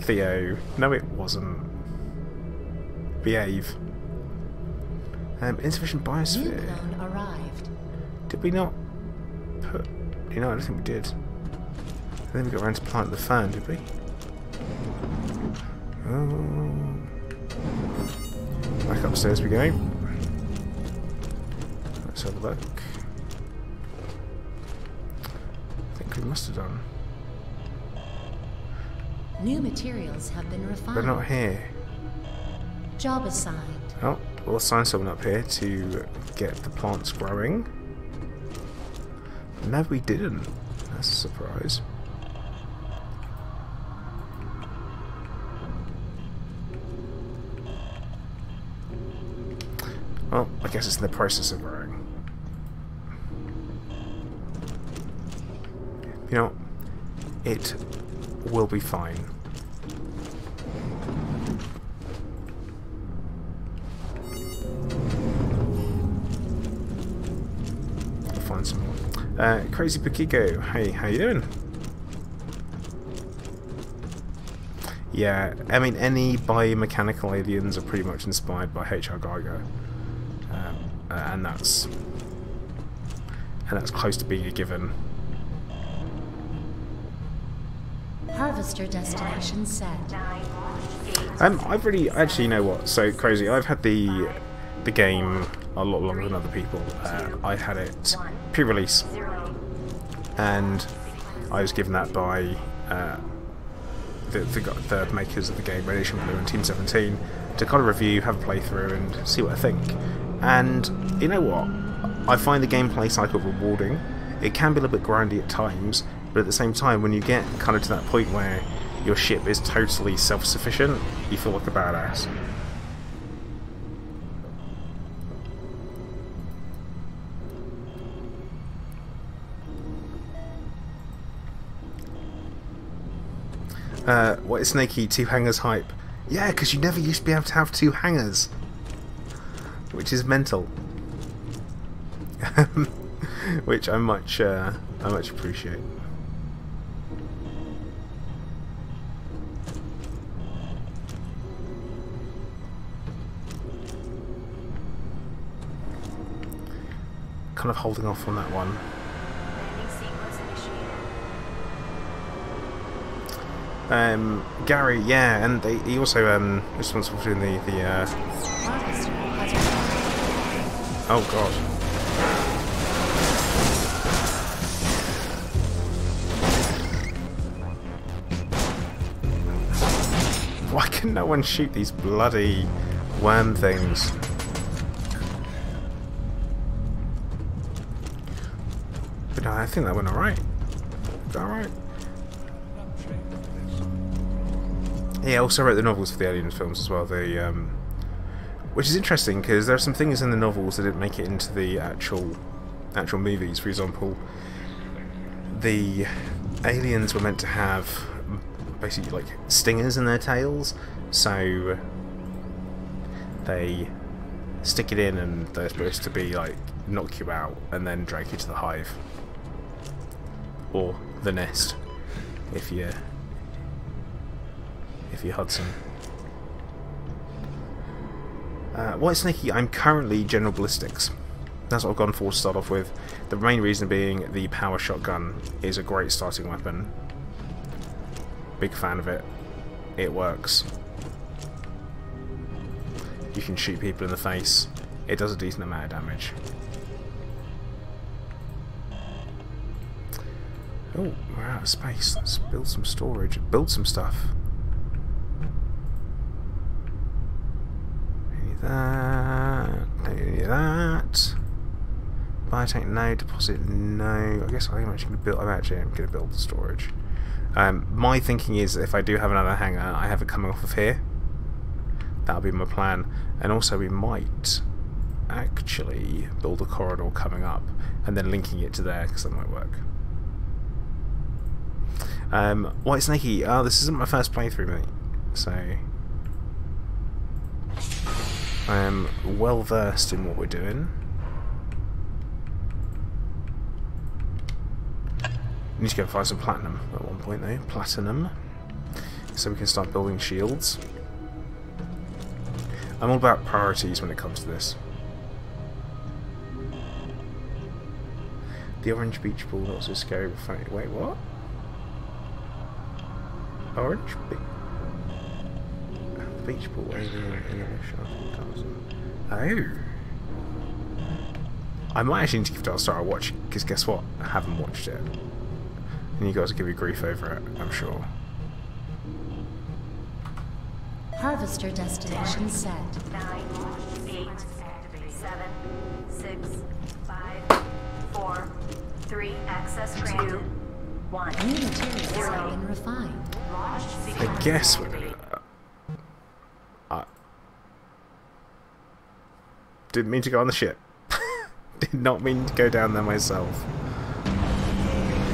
Theo. No, it wasn't. Behave. Insufficient New biosphere. clone arrived. Did we not put... You know, I don't think we did. I think we got around to plant the fan, did we? Oh. Back upstairs we go. Let's have a look. I think we must have done. New materials have been refined. But not here. Job assigned. Oh, we'll assign someone up here to get the plants growing. No, we didn't. That's a surprise. Well, I guess it's in the process of growing. You know, it will be fine. I'll find some more. Crazy Pakiko, hey, how you doing? Yeah, I mean, any biomechanical aliens are pretty much inspired by H.R. Geiger, and that's close to being a given. Harvester destination set. I've really, actually, you know what? So crazy. I've had the game a lot longer than other people. I had it pre-release, and I was given that by the makers of the game, Radiation Blue and Team 17, to kind of review, have a playthrough, and see what I think. And you know what? I find the gameplay cycle rewarding. It can be a little bit grindy at times, but at the same time, when you get kind of to that point where your ship is totally self-sufficient, you feel like a badass. What is Snakey? 2 hangars hype? Yeah, because you never used to be able to have 2 hangars, which is mental. Which I much appreciate. Kind of holding off on that one. Gary, yeah, and he also responsible for doing the Harvester has arrived. oh god. Why can no one shoot these bloody worm things? But no, I think that went alright. Alright. Yeah, I also wrote the novels for the Alien films as well. Which is interesting because there are some things in the novels that didn't make it into the actual movies. For example, the aliens were meant to have basically like stingers in their tails, so they stick it in and they're supposed to be like knock you out and then drag you to the hive or the nest if you're Hudson. White Snakey, I'm currently General Ballistics. That's what I've gone for to start off with. The main reason being the power shotgun is a great starting weapon. Big fan of it. It works. You can shoot people in the face. It does a decent amount of damage. Oh, we're out of space. Let's build some storage. Build some stuff. Any of that. Any of that. Biotank, no. Deposit, no. I guess I'm actually going to build. I'm going to build the storage. My thinking is, if I do have another hangar, I have it coming off of here. That'll be my plan. And also, we might actually build a corridor coming up and then linking it to there, because that might work. White Snakey, this isn't my first playthrough, mate, so I am well versed in what we're doing. Need to go find some platinum at one point though, platinum, so we can start building shields. I'm all about priorities when it comes to this. The orange beach ball, not so scary but funny. Wait, what? Orange beach ball in the Oh, I might actually need to give Delstar a watch, because guess what? I haven't watched it, and you guys will give me grief over it, I'm sure. Harvester destination set. 9, 8, 7, 6, 5, 4, 3, access granted. 1. New materials have been refined. I guess we're gonna... didn't mean to go on the ship. Did not mean to go down there myself.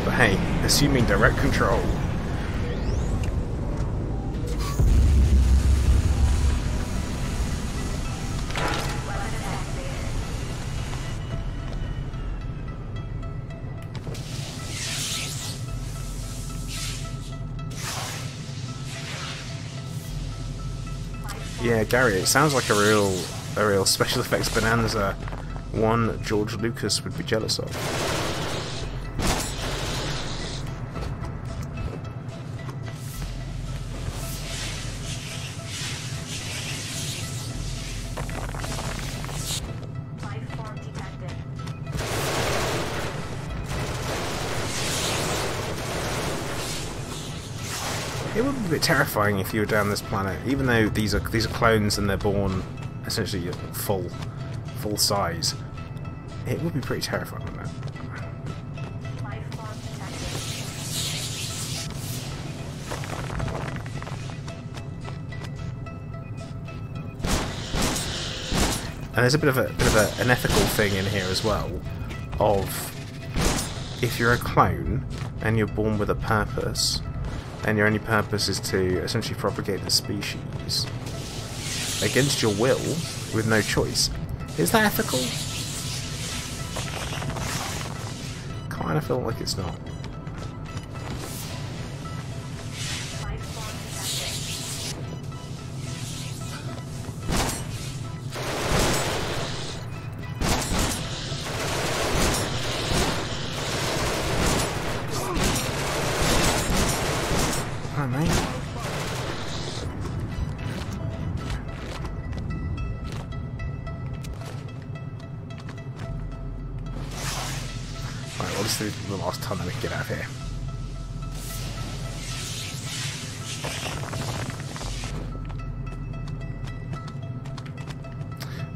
But hey, assuming direct control. Yeah, Gary, it sounds like a real special effects bonanza, one George Lucas would be jealous of. It would be a bit terrifying if you were down this planet, even though these are clones and they're born essentially full size. It would be pretty terrifying, wouldn't it? And there's a bit of an ethical thing in here as well, of if you're a clone and you're born with a purpose, and your only purpose is to essentially propagate the species against your will, with no choice. Is that ethical? Kind of feel like it's not. Oh, mate. Right, well, this is the last time that we can get out of here.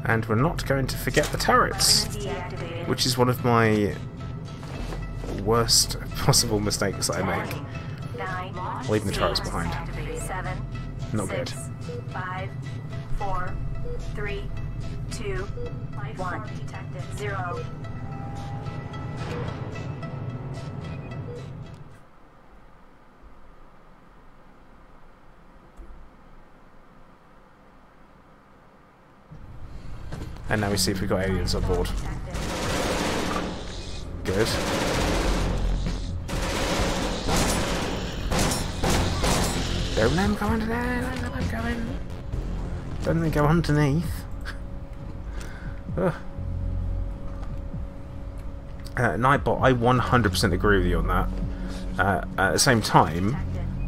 And we're not going to forget the turrets, which is one of my worst possible mistakes that I make. Leaving the turrets behind. 7, Not good. 5, 4, 3, 2, 1. Detected. 0. And now we see if we've got aliens on board. Good. Don't let them go under there, don't let them go in. Don't let them go underneath. Nightbot, I 100% agree with you on that. At the same time,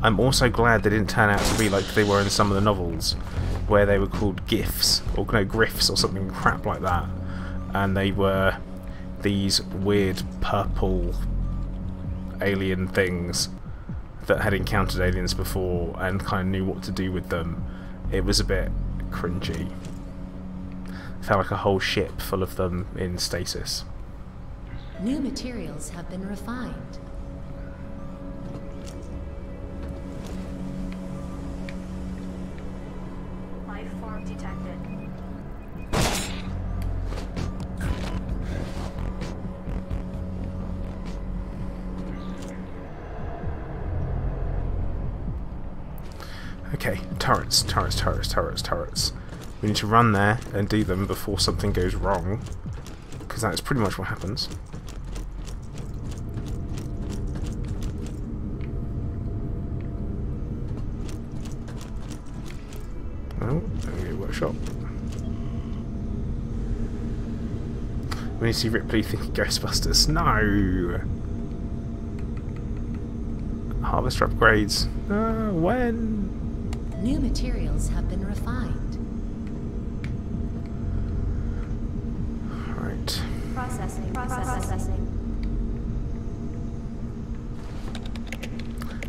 I'm also glad they didn't turn out to be like they were in some of the novels, where they were called GIFs, or no, Griffs, or something crap like that. And they were these weird purple alien things that had encountered aliens before and kind of knew what to do with them, it was a bit cringy. Felt like a whole ship full of them in stasis. New materials have been refined. Life form detected. Okay, turrets. We need to run there and do them before something goes wrong, because that is pretty much what happens. Oh, there we go, workshop. We need to see Ripley thinking Ghostbusters. No! Harvester upgrades. When? New materials have been refined. Right. Processing.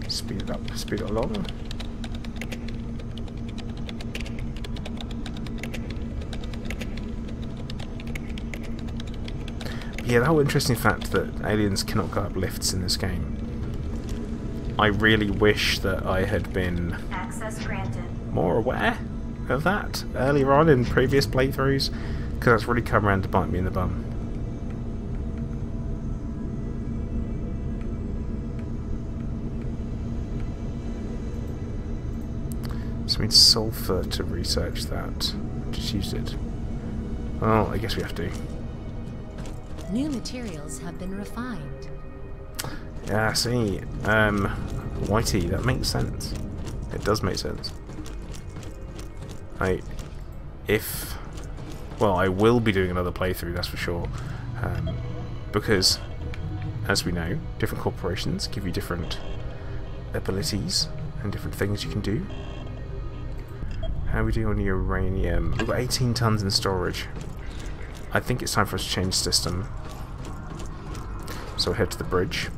Speed it up, speed it along. Yeah, the whole interesting fact that aliens cannot go up lifts in this game. I really wish that I had been Access granted. more aware of that earlier on in previous playthroughs, because that's really come around to bite me in the bum. So we need sulfur to research that. Just used it. Well, I guess we have to. New materials have been refined. Yeah, see, Whitey, that makes sense. It does make sense. Well, I will be doing another playthrough, that's for sure, because, as we know, different corporations give you different abilities and different things you can do. How are we doing on uranium? We've got 18 tons in storage. I think it's time for us to change system. So we'll head to the bridge.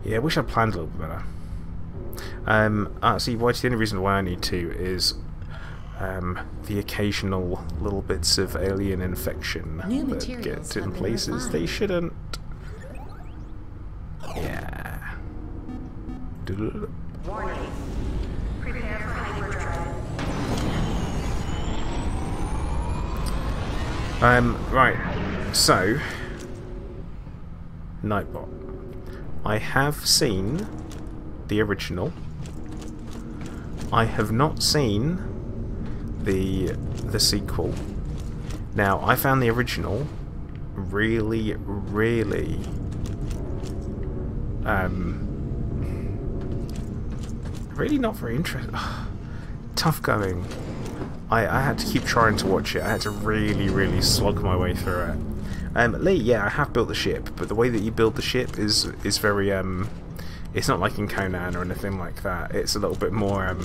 Yeah, I wish I planned a little bit better. See, the only reason why I need to is the occasional little bits of alien infection that get in places they shouldn't. Yeah. Warning. Prepare for hyperdrive. Right. So, Nightbot. I have seen the original. I have not seen the sequel. Now, I found the original really not very interesting. Tough going. I had to keep trying to watch it. I had to really slog my way through it. Lee, yeah, I have built the ship, but the way that you build the ship is very it's not like in Conan or anything like that. It's a little bit more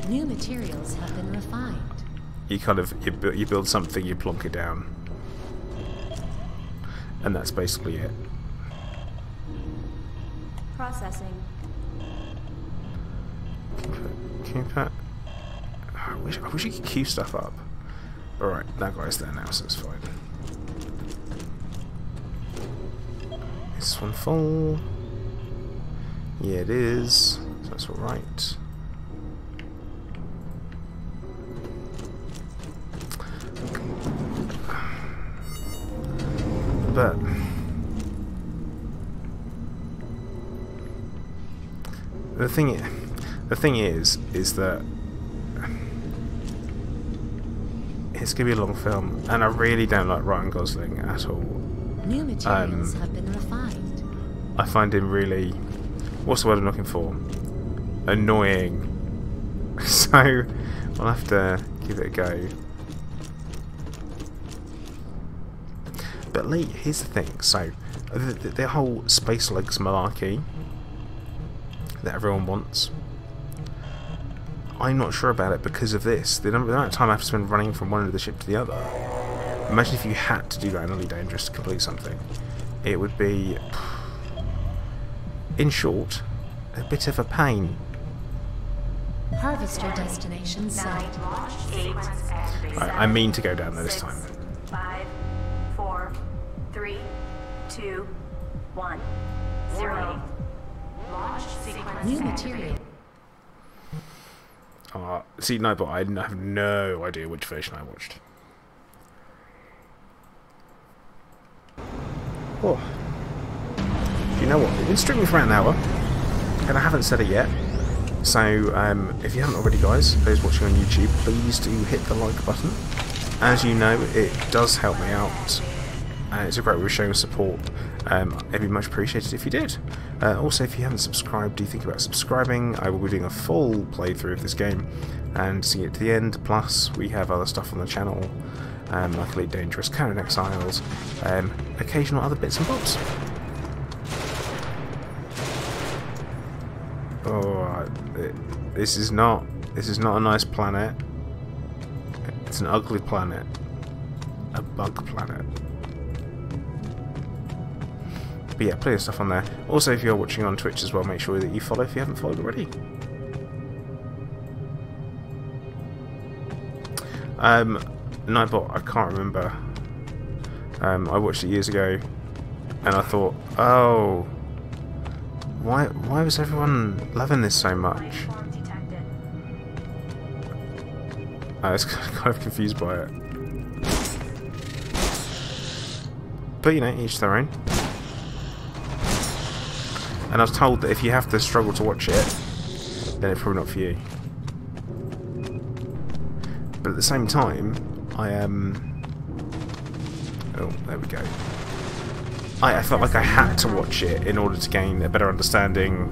New materials have been refined. you build something, you plonk it down, and that's basically it. Processing. Keep that. I wish you could queue stuff up. Alright, that guy's there now, so it's fine. Is this one full? Yeah, it is. So that's alright. But the thing is that it's gonna be a long film, and I really don't like Ryan Gosling at all. New materials have been refined. I find him really, what's the word I'm looking for? Annoying. So I'll have to give it a go. But Lee, here's the thing. So the whole space legs malarkey that everyone wants, I'm not sure about it because of this. The amount of time I have to spend running from one end of the ship to the other. Imagine if you had to do that in Elite Dangerous to complete something. It would be, in short, a bit of a pain. Harvester destination set. Launch sequence activated. I mean to go down there this time. 5, 4, 3, 2, 1, 0. Launch sequence New activated. material. See, no, but I have no idea which version I watched. Oh. You know what? We've been streaming for an hour, and I haven't said it yet. So, if you haven't already, guys, those watching on YouTube, please do hit the like button. As you know, it does help me out, and it's a great way of showing support. It'd be much appreciated if you did. Also, if you haven't subscribed, do think about subscribing. I will be doing a full playthrough of this game and seeing it to the end. Plus, we have other stuff on the channel, like Elite Dangerous, Conan Exiles, occasional other bits and bobs. Oh, this is not a nice planet. It's an ugly planet, a bug planet. But yeah, plenty of stuff on there. Also, if you're watching on Twitch as well, make sure that you follow if you haven't followed already. Nightbot, I can't remember. I watched it years ago, and I thought, oh, why was everyone loving this so much? Lifeform detected. I was kind of confused by it. But you know, each their own. And I was told that if you have to struggle to watch it, then it's probably not for you. But at the same time, I am... Oh, there we go. I felt like I had to watch it in order to gain a better understanding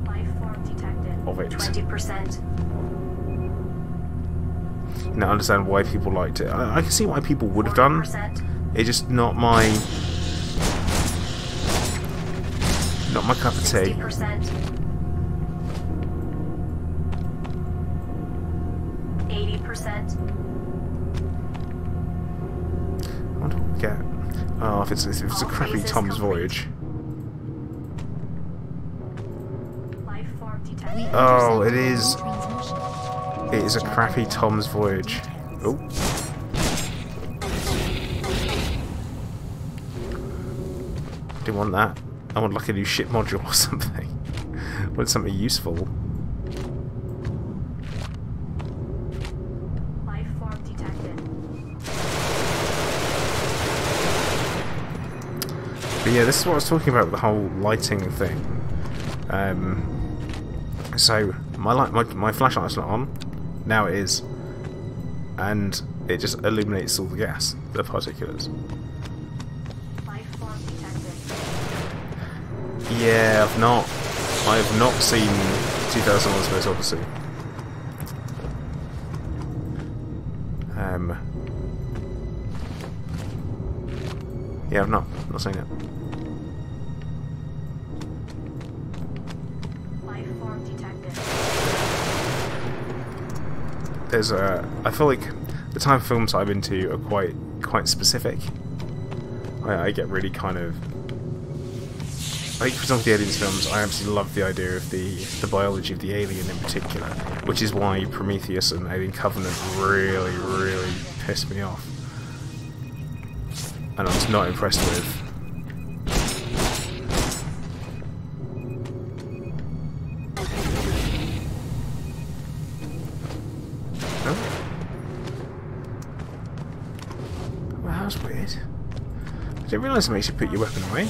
Lifeform detected. of it. 20%. Now, understand why people liked it. I can see why people would have done. 40%. It's just not my cup of tea. 60%. 80%. What do we get? Oh, if it's a crappy Tom's Voyage. Lifeform We detected. Oh, it intercept is. transmission. It is a crappy Tom's Voyage. Oh. Didn't want that. I want like a new ship module or something. I want something useful. Lifeform detected. But yeah, this is what I was talking about with the whole lighting thing. So my flashlight's not on. Now it is. And it just illuminates all the gas, the particulates. Lifeform detected. Yeah, I have not seen 2001 Space Odyssey. Yeah, I've not seen it. Lifeform detected. There's I feel like the type of films I'm into are quite specific. I get really kind of... Like, for some of the Aliens films, I absolutely love the idea of the biology of the alien in particular, which is why Prometheus and Alien Covenant really, really pissed me off. And I was not impressed with. Oh. Well, that was weird. I didn't realise it makes you put your weapon away.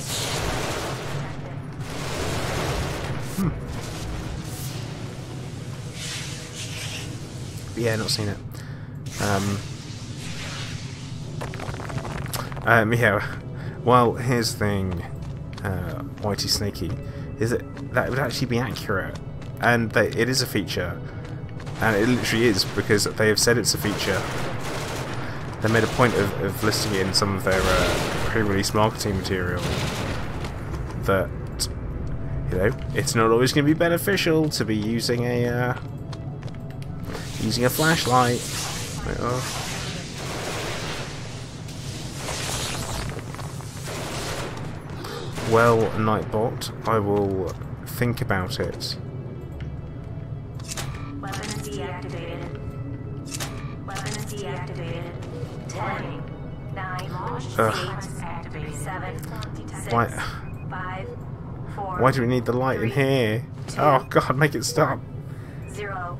Yeah, not seen it. Yeah. Well, here's the thing, Whitey Snakey, is that would actually be accurate, and it is a feature, and it literally is, because they have said it's a feature. They made a point of listing it in some of their pre-release marketing material that, you know, it's not always going to be beneficial to be using a Using a flashlight. Well, Nightbot, I will think about it. Weapon deactivated. Weapon deactivated. 10, 9, launch sequence activated. 7, 6, Why? 5, 4. Why do we need the light in here? Oh God, make it stop. 0.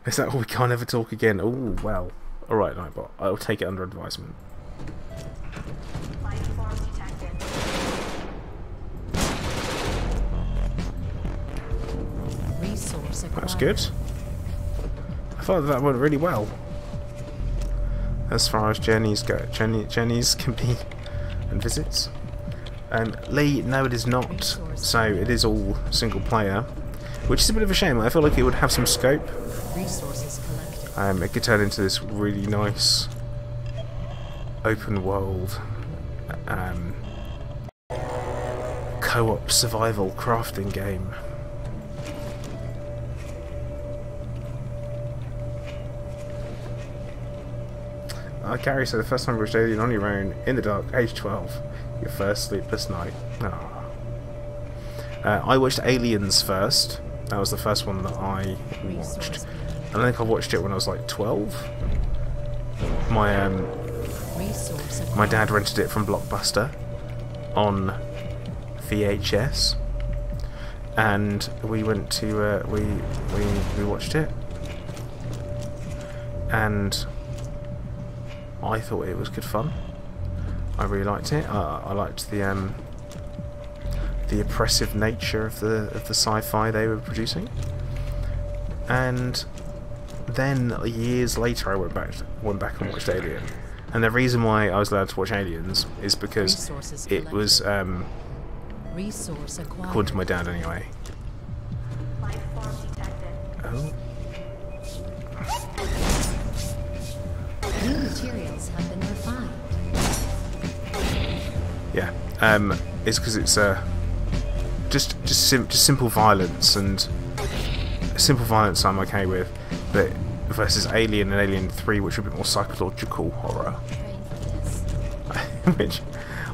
Is that all? We can't ever talk again? Oh well. Alright, Nightbot. I'll take it under advisement. Life form detected. Resource acquired. That's good. I thought that went really well. As far as journeys go. Journeys can be and visits. Lee, no it is not. So it is all single player. Which is a bit of a shame. I feel like it would have some scope. Resources collected. It could turn into this really nice open world co-op survival crafting game. Gary said the first time you watched Alien on your own, in the dark, age 12, your first sleepless night. Oh. I watched Aliens first. That was the first one that I watched. I don't think I watched it when I was like 12. My dad rented it from Blockbuster on VHS, and we went to we watched it, and I thought it was good fun. I really liked it. I liked the oppressive nature of the sci-fi they were producing, and then years later I went back and watched Alien, and the reason why I was allowed to watch Aliens is because it was according to my dad anyway. Life form detected. Oh. New materials have been refined. Yeah, it's because it's just simple violence, and simple violence I'm okay with, but versus Alien and Alien 3, which are a bit more psychological horror, which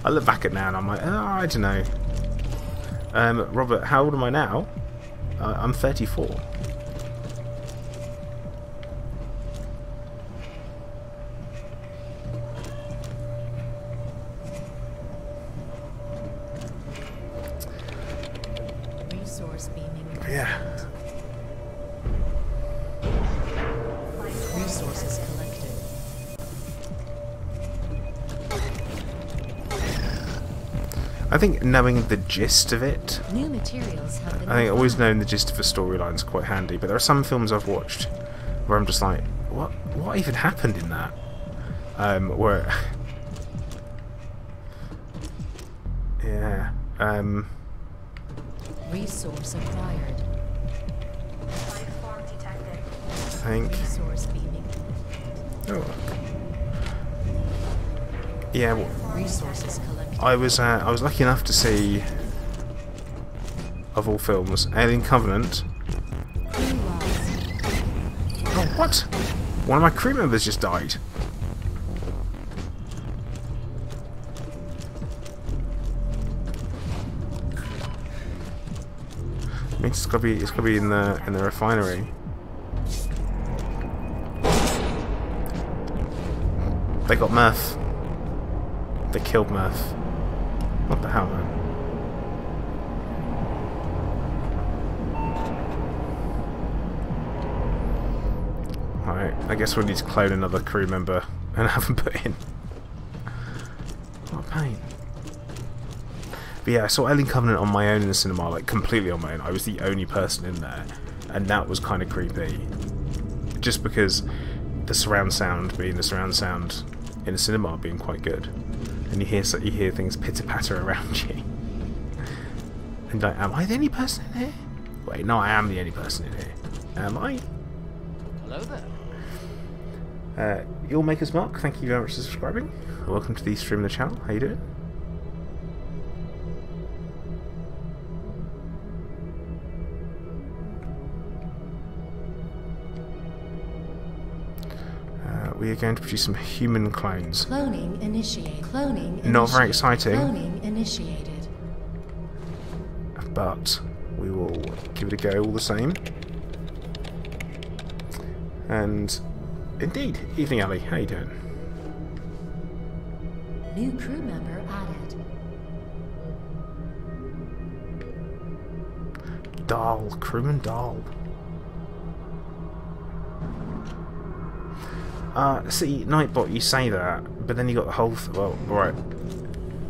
I look back at now and I'm like, oh, I don't know. Robert, how old am I now? I'm 34. Resource beaming. Yeah. Resources collected. I think knowing the gist of it, New materials have been I think always refined. knowing the gist of a storyline is quite handy, but there are some films I've watched where I'm just like, what even happened in that? Where yeah, Resource acquired. Life form detected. I think, Resource beaming. oh, yeah, well, Resources collected. I was lucky enough to see, of all films, Alien Covenant. Oh, what? One of my crew members just died. I mean, it's gotta be in the refinery. They got Murph. They killed Murph. What the hell, man? Alright, I guess we need to clone another crew member and have them put in. What a pain. But yeah, I saw Alien Covenant on my own in the cinema, like completely on my own. I was the only person in there, and that was kind of creepy. Just because the surround sound being the surround sound in a cinema being quite good, and you hear things pitter patter around you. And like, am I the only person in here? Wait, no, I am the only person in here. Am I? Hello there. You'll make us Mark. Thank you very much for subscribing. Welcome to the stream of the channel. How you doing? we are going to produce some human clones. Cloning initiated. Cloning Not very initiated. exciting. Cloning initiated. But we will give it a go all the same. And indeed, evening Ali, how you doing? New crew member added. Dahl, crewman Dahl. See, Nightbot, you say that, but then you got the whole well, right.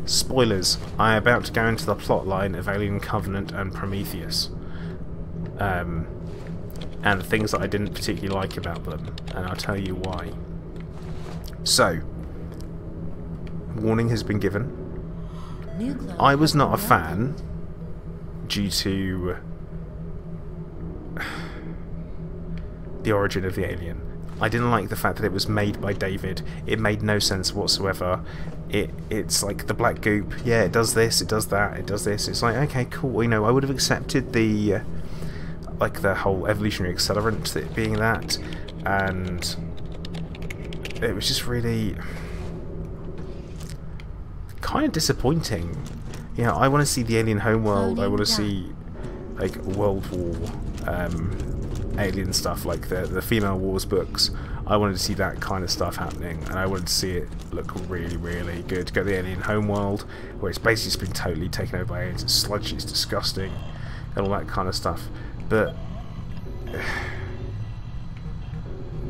Spoilers. I am about to go into the plot line of Alien Covenant and Prometheus. And the things that I didn't particularly like about them, and I'll tell you why. So, warning has been given. New clone I was not a has been fan due to the origin of the alien. I didn't like the fact that it was made by David. It made no sense whatsoever. It's like the black goop. Yeah, it does this, it does that, it does this. It's like, okay, cool. You know, I would have accepted the like the whole evolutionary accelerant, it being that, and it was just really kind of disappointing. You know, I want to see the alien homeworld. I want to see like World War alien stuff, like the Female Wars books. I wanted to see that kind of stuff happening, and I wanted to see it look really, really good. Go to the alien homeworld, where it's basically just been totally taken over by aliens. It's sludgy, it's disgusting, and all that kind of stuff. But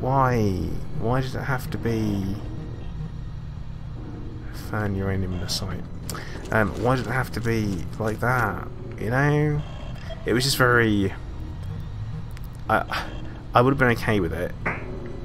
why did it have to be fan uranium in the site? Why did it have to be like that? You know, it was just very. I would have been okay with it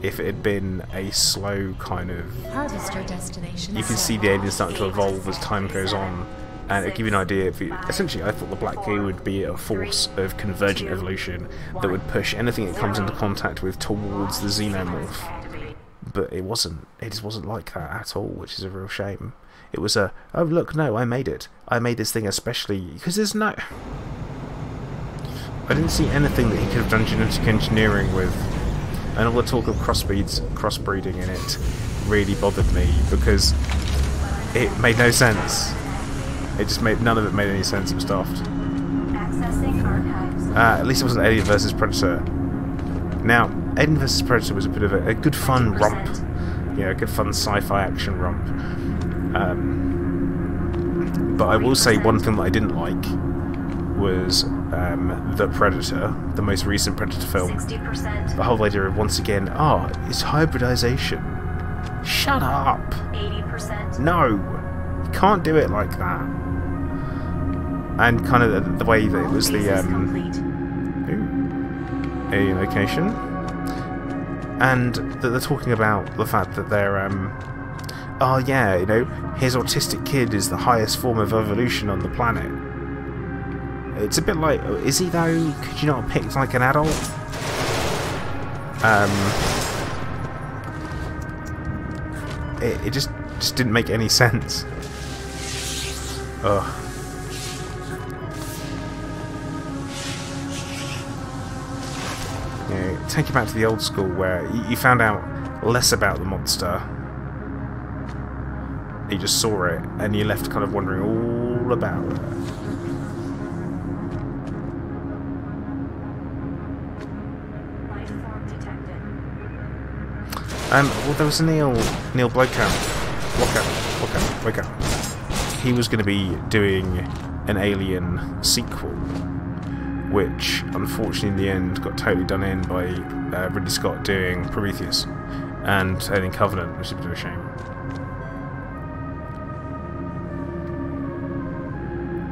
if it had been a slow kind of. Harvester destination. You can see the aliens starting to evolve as time goes on, and it'll give you an idea. Essentially, I thought the black goo would be a force of convergent evolution that would push anything it comes into contact with towards the xenomorph. But it wasn't. It just wasn't like that at all, which is a real shame. It was a, oh look, no, I made it. I made this thing especially because there's no. I didn't see anything that he could have done genetic engineering with, and all the talk of crossbreeding in it really bothered me because it made no sense. It just made none of it made any sense. It was daft. Accessing archives. At least it wasn't Alien vs Predator. Now, Alien vs Predator was a bit of a good fun romp, you know, a good fun sci-fi action romp. But I will say one thing that I didn't like was the Predator, the most recent Predator film. 60%. The whole idea of, once again, it's hybridization. Shut up! 80%. No! You can't do it like that. And kind of the way that it was the alien location, and that they're talking about the fact that they're oh yeah, you know, his autistic kid is the highest form of evolution on the planet. It's a bit like, is he though? Could you not have picked like an adult? It just didn't make any sense. Ugh. You know, take you back to the old school where you found out less about the monster. You just saw it, and you left kind of wondering all about it. Life form detected. Well, there was a Neil Blomkamp. Wake up. He was going to be doing an Alien sequel, which unfortunately in the end got totally done in by Ridley Scott doing Prometheus and Alien Covenant, which is a bit of a shame.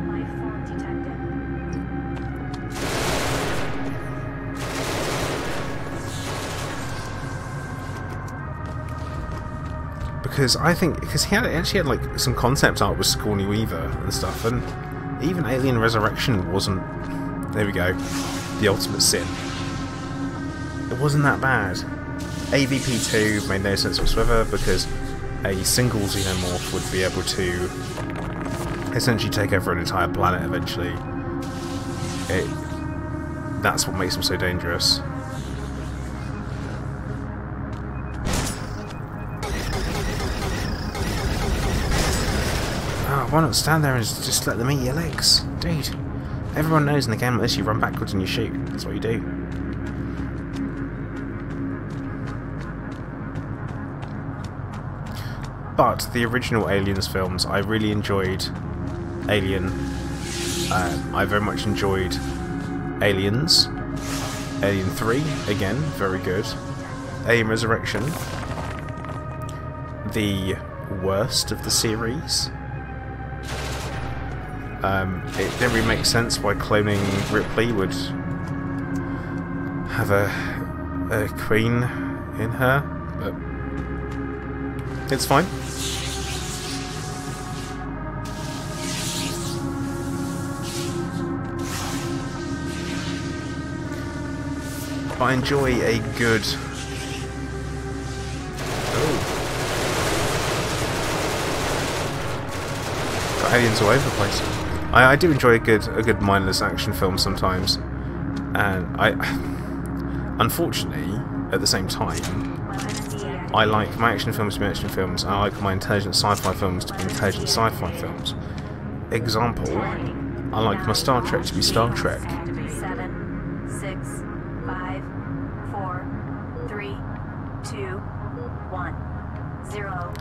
Life form detected. Because he actually had like some concept art with Sigourney Weaver and stuff, and even Alien Resurrection wasn't. There we go, the ultimate sin. It wasn't that bad. AVP2 made no sense whatsoever because a single xenomorph would be able to essentially take over an entire planet eventually. That's what makes them so dangerous. why not stand there and just let them eat your legs? Dude, everyone knows in the game like this you run backwards and you shoot. That's what you do. But the original Aliens films, I really enjoyed Alien. I very much enjoyed Aliens. Alien 3, again, very good. Alien Resurrection, the worst of the series. It didn't really make sense why cloning Ripley would have a queen in her, but it's fine. I enjoy a good... Got aliens all over the place. I do enjoy a good mindless action film sometimes, and unfortunately, at the same time, I like my action films to be action films, and I like my intelligent sci-fi films to be intelligent sci-fi films. Example, I like my Star Trek to be Star Trek. 7, 6, 5, 4, 3, 2, 1, 0.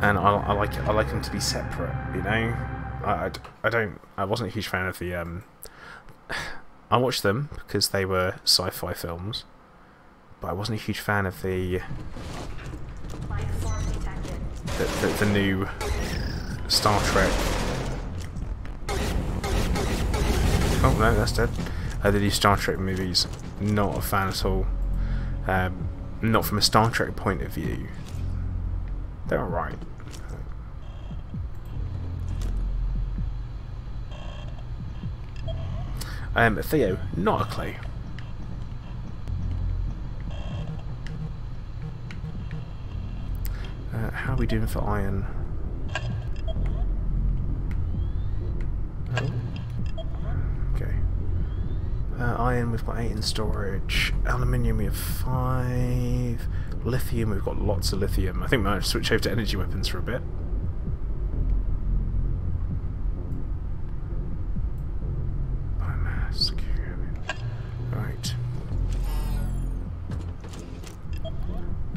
And I like them to be separate, you know. I wasn't a huge fan of the I watched them because they were sci-fi films, but I wasn't a huge fan of the new Star Trek. Oh no, that's dead. The new Star Trek movies, not a fan at all. Not from a Star Trek point of view. They're alright. Theo, not a clue. How are we doing for iron? Oh. Okay. Iron, we've got 8 in storage. Aluminium, we have 5. Lithium, we've got lots of lithium. I think we might switch over to energy weapons for a bit. Biomass. Right.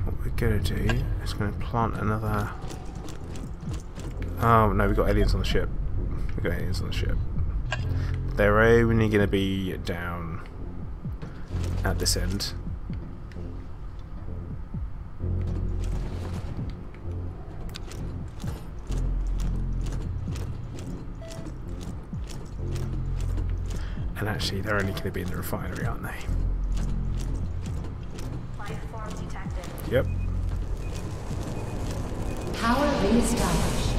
What we're gonna do is gonna plant another... Oh no, we've got aliens on the ship. We've got aliens on the ship. They're only gonna be down at this end. And actually, they're only going to be in the refinery, aren't they? Life form detected. Yep. Power reestablished.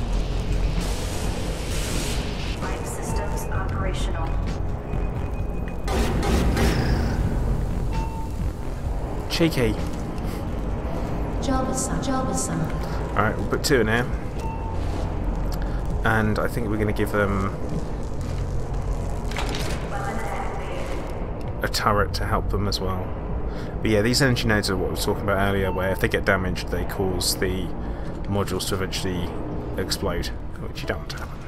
Life systems operational. Cheeky. Job assigned. Alright, we'll put 2 in here. And I think we're going to give them a turret to help them as well. But yeah, these energy nodes are what we were talking about earlier, where if they get damaged they cause the modules to eventually explode, which you don't want to happen.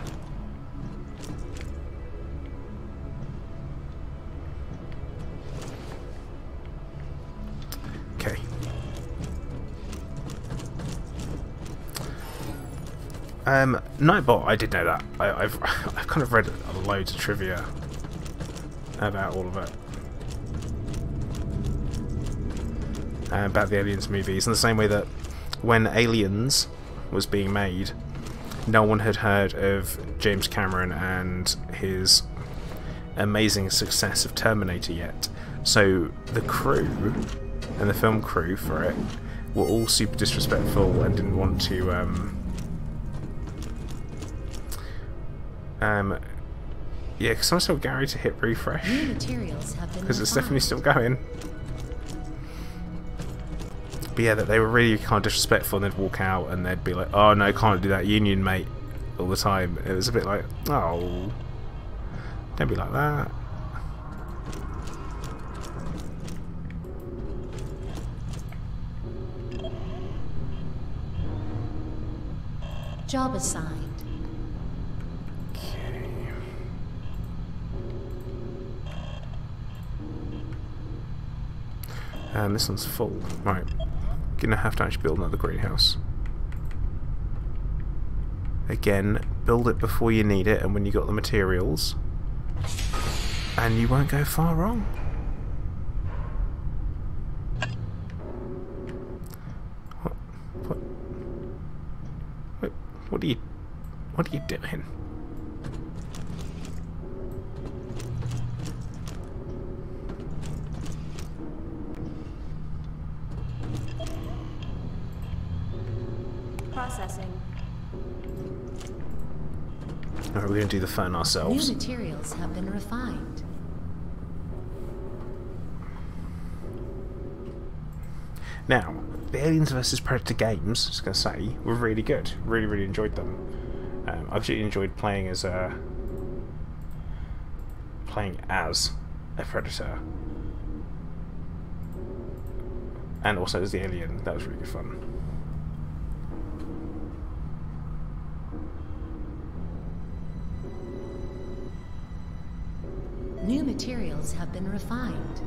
Okay. Nightbot, I did know that. I've kind of read loads of trivia about all of it. About the Aliens movies, in the same way that when Aliens was being made, no one had heard of James Cameron and his amazing success of Terminator yet. So the crew and the film crew for it were all super disrespectful and didn't want to yeah, because I told Gary to hit refresh New materials have been because it's refined. definitely still going. But yeah, that they were really kind of disrespectful, and they'd walk out and they'd be like, "Oh no, can't do that, Union mate," all the time. It was a bit like, "Oh, don't be like that." Job assigned. And this one's full. Right. Gonna have to actually build another greenhouse. Again, build it before you need it and when you got the materials. And you won't go far wrong. What are you doing? Processing. Alright, we're going to do the phone ourselves. New materials have been refined. Now, the Aliens vs Predator games, I was going to say, were really good. Really, really enjoyed them. I've actually enjoyed playing as a Predator. And also as the Alien. That was really good fun. New materials have been refined.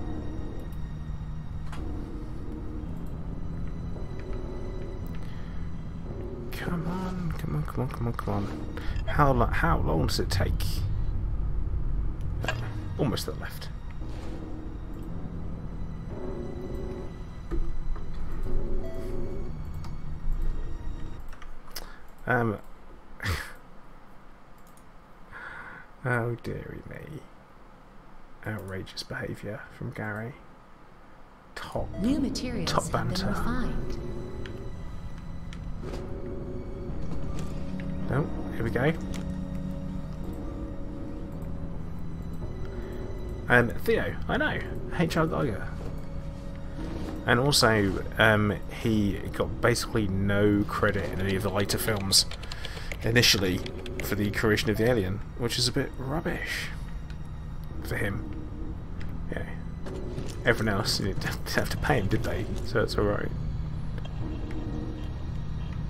Come on, come on, come on, come on, come on. How long does it take? Almost to the left. Oh dearie me. Outrageous behaviour from Gary. New materials top have banter. been refined. No, here we go. Theo, I know, H.R. Geiger. And also, he got basically no credit in any of the later films initially for the creation of the alien, which is a bit rubbish for him. Yeah. Everyone else didn't have to pay him, did they? So it's alright.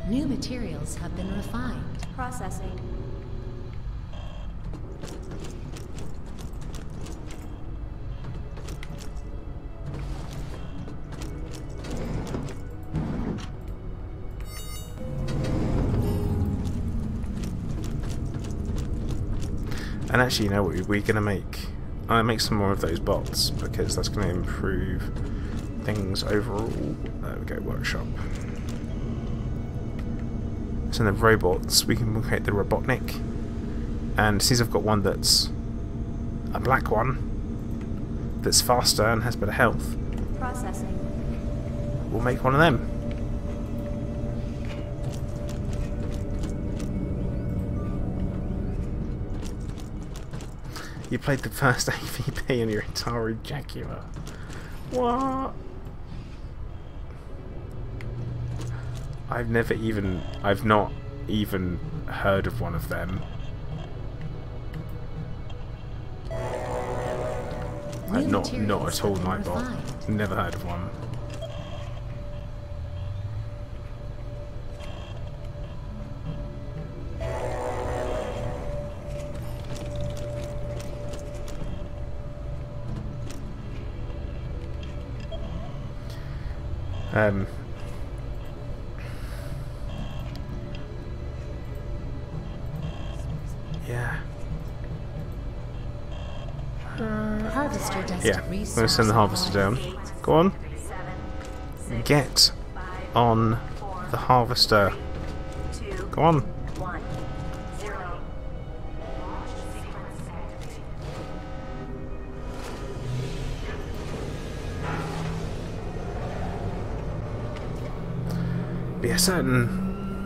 New materials have been refined. Processing. And actually, you know what? We're going to make some more of those bots because that's going to improve things overall. There we go, workshop. So in the robots, we can create the Robotnik. And since I've got one that's a black one, that's faster and has better health, Processing. we'll make one of them. You played the first AVP in your entire Jaguar. What? I've not even heard of one of them. I've not at all, Nightbot. Never heard of one. Yeah. Harvester does Yeah, I'm going to send the harvester down. Go on. Get on the harvester. Go on. But yeah,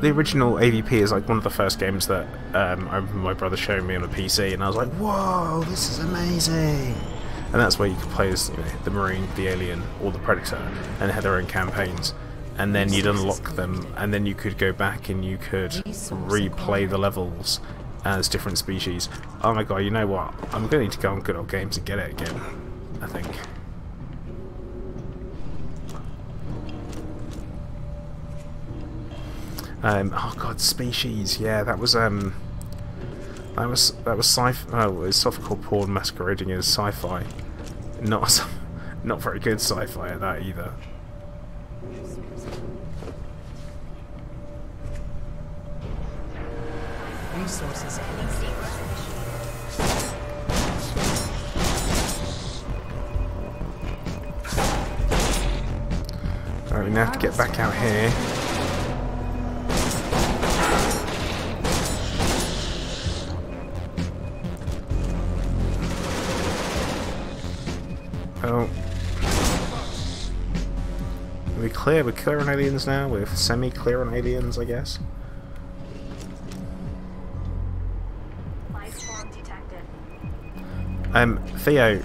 the original AVP is like one of the first games that I remember my brother showing me on a PC, and I was like, "Whoa, this is amazing!" And that's where you could play as the Marine, the Alien, or the Predator, and they had their own campaigns. And then you'd unlock them, and then you could go back and you could replay the levels as different species. Oh my god, you know what? I'm going to need to go on Good Old Games and get it again, I think. Oh god, Species. Yeah, that was sci-fi. Oh, it was softcore porn masquerading as sci-fi. Not Not very good sci-fi at that either. Resources. Alright, we now have to get back out here. Oh. We're clear. We're clear on aliens now. We're semi-clear on aliens, I guess. Life form detected. Theo.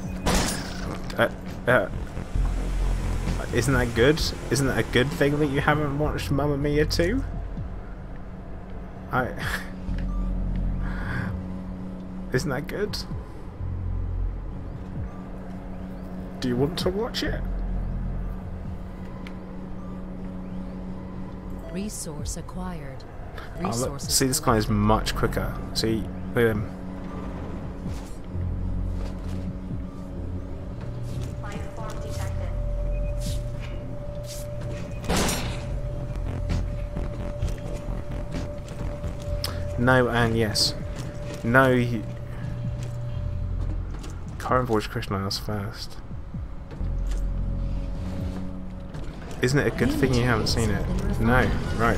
Isn't that good? Isn't that a good thing that you haven't watched Mamma Mia 2? Isn't that good? Do you want to watch it? Resource acquired. Oh, look, Resources see, this guy is much quicker. See, look at him. Life form detected. No and yes. No. Current voyage question I asked first. Isn't it a good thing you haven't seen it? No, right.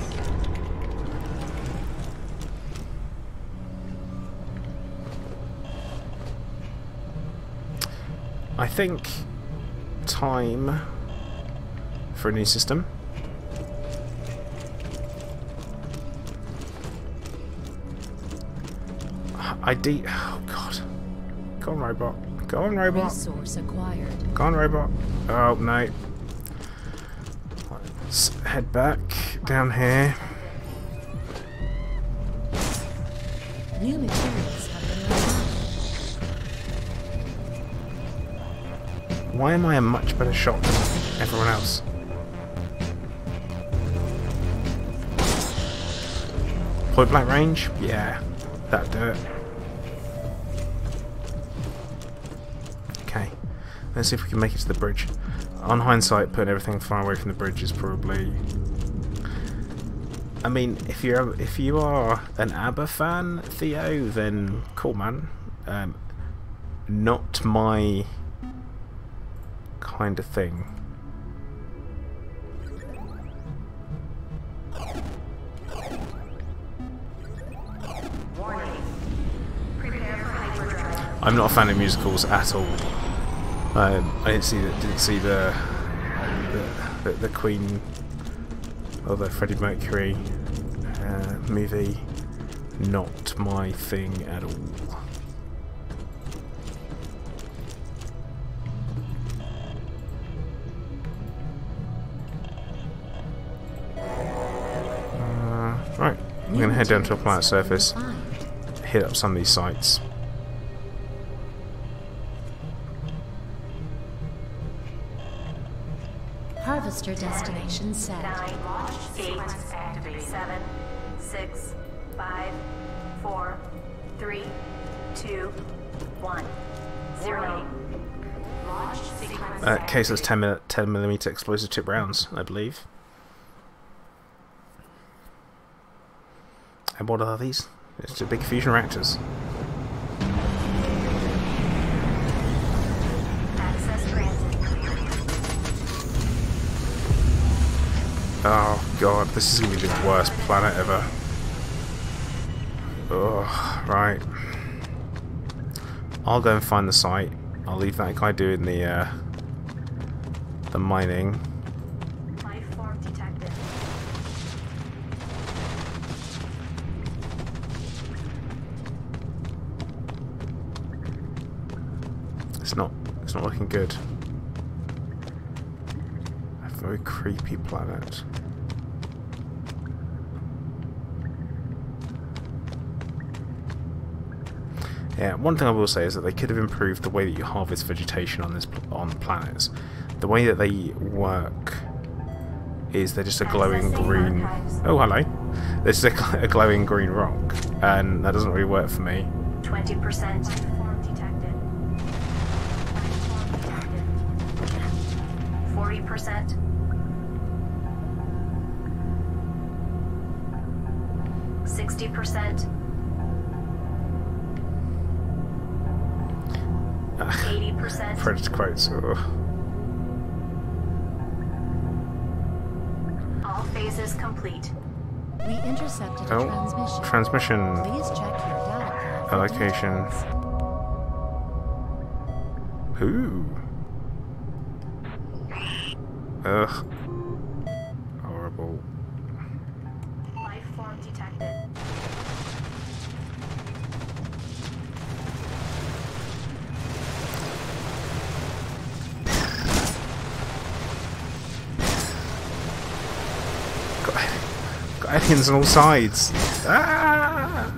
I think time for a new system. Oh god. Go on, robot. Go on, robot. Resource acquired. Go on, robot. Oh no. Let's head back down here. New materials have been refined. Why am I a much better shot than everyone else? Point blank range? Yeah, that'd do it. Okay, let's see if we can make it to the bridge. On hindsight, putting everything far away from the bridge is probably... I mean, if you are an ABBA fan, Theo, then cool, man. Not my kind of thing. Warning. Prepare for hyperdrive. I'm not a fan of musicals at all. I didn't see the Queen or the Freddie Mercury movie. Not my thing at all. Right, I'm going to head down to a planet surface, hit up some of these sites. Harvester destination set. 9, launch sequence activated. 7, 6, 5, 4, 3, 2, 1, 0. Launch sequence Case has 10mm explosive tip rounds, I believe. And what are these? It's the big fusion reactors. access granted. Oh god, this is going to be the worst planet ever. Oh, right. I'll go and find the site. I'll leave that guy doing the mining. Life form detected. It's not looking good. A very creepy planet. Yeah, one thing I will say is that they could have improved the way that you harvest vegetation on planets. The way that they work is they're just a glowing green... Oh, hello. This is a glowing green rock, and that doesn't really work for me. 20% life form detected. Life form detected. 40%. %. 80%. Predator quotes. Oh. All phases complete. We intercepted a transmission. Transmission. Please check your data pad for Allocation. details. Ooh. Ugh. Horrible. Life form detected. Got aliens on all sides. Ah!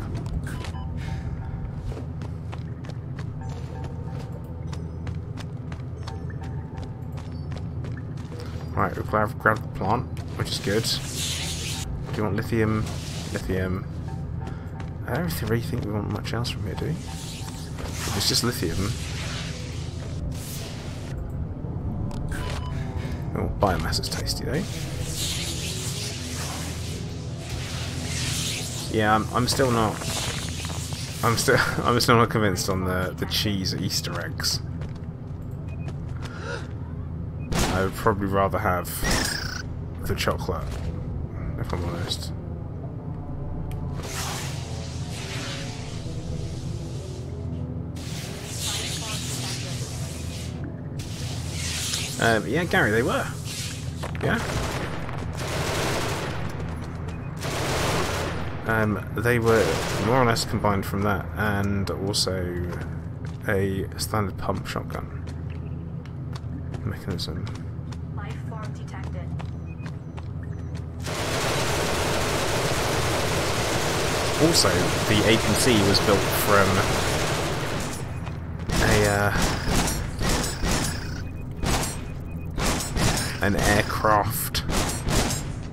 Right, we'll grab the plant, which is good. Do you want lithium? Lithium. I don't really think we want much else from here, do we? It's just lithium. Oh, biomass is tasty though. Yeah, I'm still not. I'm still not convinced on the cheese Easter eggs. I would probably rather have the chocolate, if I'm honest. Yeah, Gary, they were. Yeah. They were more or less combined from that, and also a standard pump shotgun mechanism. Life form detected. Also, the APC was built from an aircraft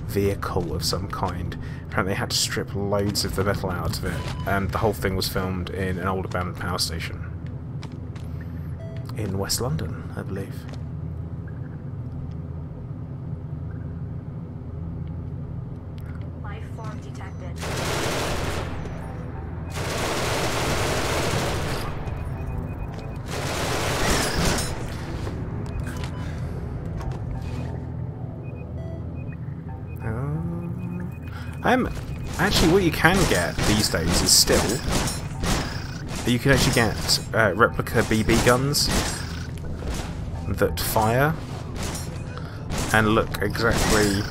vehicle of some kind. Apparently, they had to strip loads of the metal out of it, and the whole thing was filmed in an old abandoned power station in West London, I believe. Life form detected. Actually, what you can get these days is still you can actually get replica BB guns that fire and look exactly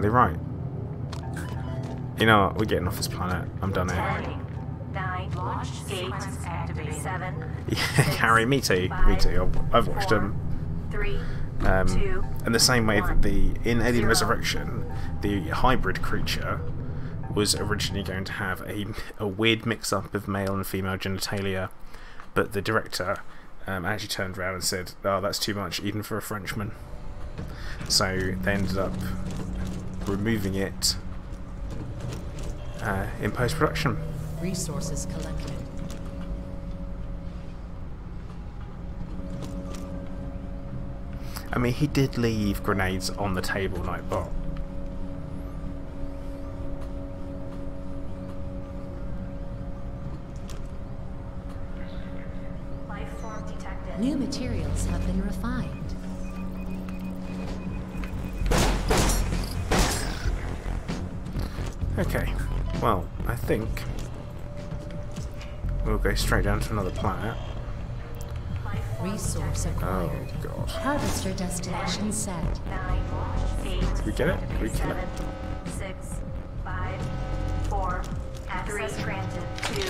right. You know what? We're getting off this planet. I'm done here. 9 launch sequence activated. 7. Yeah, Carrie, me too. Me too. I've watched them. 3. 2. In the same way that in Alien Resurrection, the hybrid creature was originally going to have a weird mix-up of male and female genitalia, but the director actually turned around and said, "Oh, that's too much, even for a Frenchman." So they ended up removing it in post-production. Resources collected. I mean, he did leave grenades on the table, Nightbot. Life form detected. New materials have been refined. Okay, well, I think we'll go straight down to another planet. Resource Oh, acquired. God. Harvester destination set. 9. 8. Did we get it? Did we kill 7. it? 6. 5. 4. Access granted.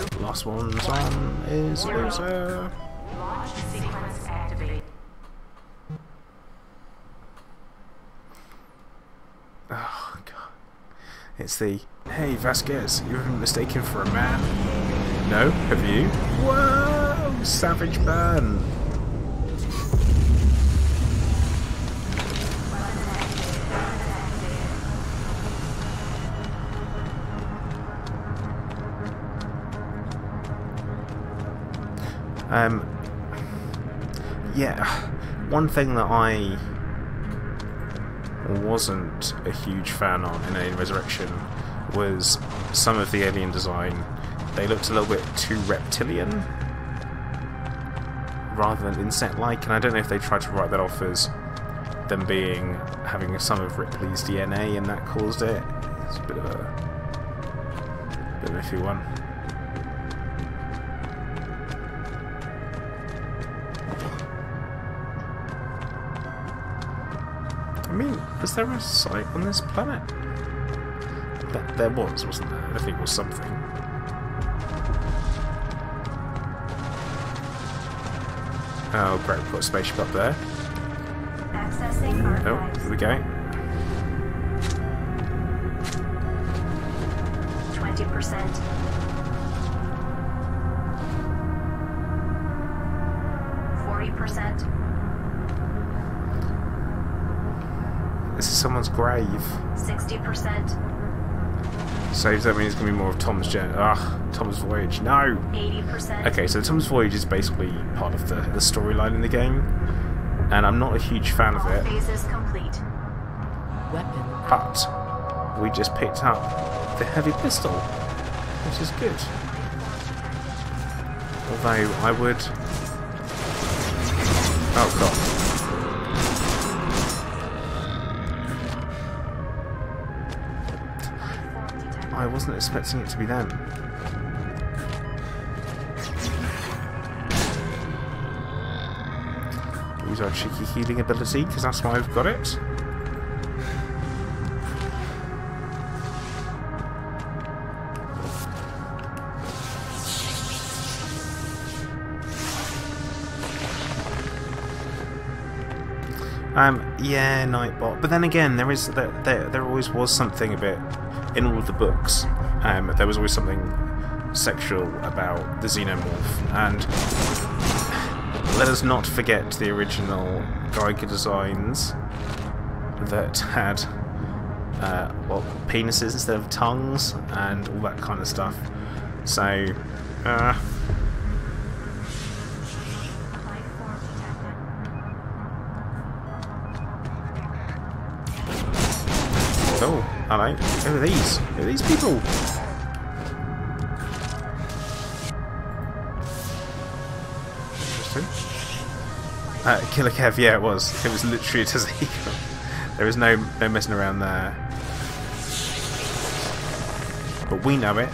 2. Last one's on is a loser. Launch sequence activated. Oh, God. It's the, "Hey, Vasquez, you've been mistaken for a man." No? Have you? Whoa! Savage burn! Yeah, One thing that I wasn't a huge fan of in Alien Resurrection was some of the alien design. They looked a little bit too reptilian rather than insect-like, and I don't know if they tried to write that off as them having some of Ripley's DNA and that caused it. It's a bit of an iffy one. I mean, was there a site on this planet? There was, wasn't there? I think it was something. Oh great, we've got a spaceship up there. Accessing Oh, archives. here we go. 20%. 40%. This is someone's grave. 60%. So does that mean it's going to be more of Tom's Tom's voyage? No! 80%. Okay, so Tom's voyage is basically part of the storyline in the game, and I'm not a huge fan of All it, phases complete. Weapon. but we just picked up the heavy pistol, which is good. Although I would... Oh god. I wasn't expecting it to be them. Use our cheeky healing ability, because that's why I've got it. Yeah, Nightbot. But then again, there always was something a bit in all of the books. There was always something sexual about the Xenomorph, and let us not forget the original Geiger designs that had penises instead of tongues and all that kind of stuff. So, Life form detected. oh, hello. Who are these? Who are these people? Interesting. Killer Kev, yeah, it was. It was literally a Tazika. There was no messing around there. But we know it.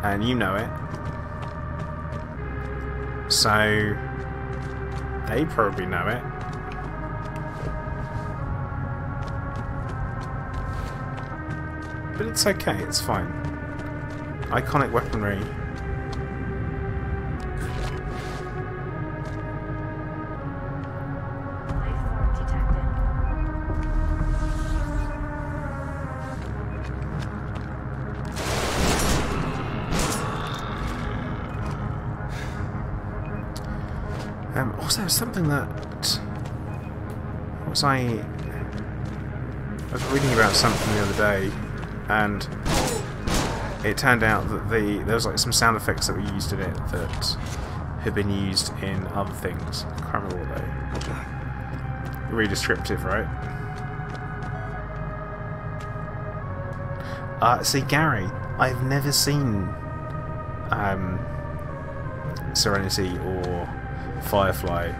And you know it. So they probably know it. But it's okay, it's fine. Iconic weaponry. Life form detected. Also, something that I was reading about something the other day, and it turned out that there was like some sound effects that were used in it that had been used in other things. I can't remember what they. Really descriptive, right? See, Gary, I've never seen Serenity or Firefly,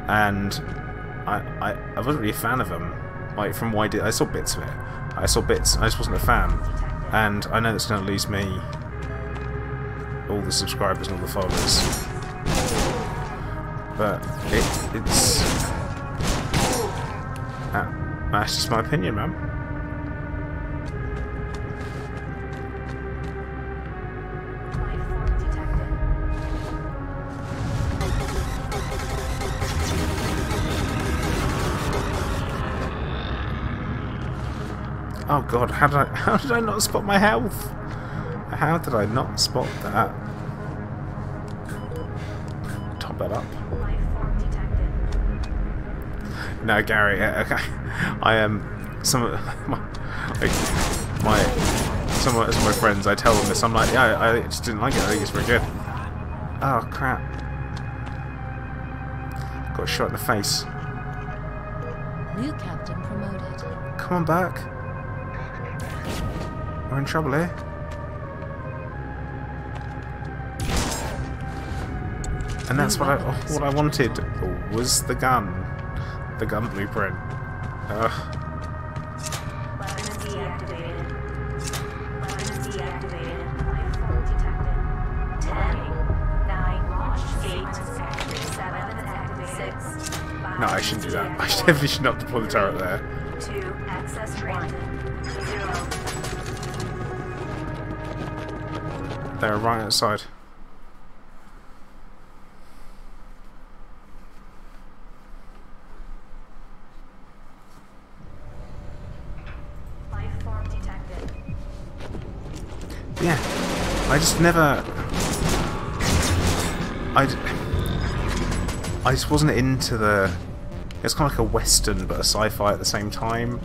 and I wasn't really a fan of them. Like from I saw bits of it. I saw bits. I just wasn't a fan, and I know that's going to lose me all the subscribers and all the followers. But it's that's just my opinion, man. Life form detected. Oh god, how did I not spot my health? How did I not spot that? Top that up. Life form detected. No, Gary. Okay, I am some of some of my friends. I tell them this. I'm like, yeah, I just didn't like it. I think it's pretty good. Oh crap! Got shot in the face. New captain promoted. Come on back. We're in trouble here. And that's what I wanted was the gun blueprint. Ugh. Weapons deactivated. Weapons deactivated. Life form detected. 10, 9, launch sequence activated. 7 activated. 6, 5, No, I shouldn't do that. I definitely should not deploy the turret there. 2, access granted. 0. They're right outside. Life form detected. Yeah, I just never. I just wasn't into the. It's kind of like a western, but a sci-fi at the same time.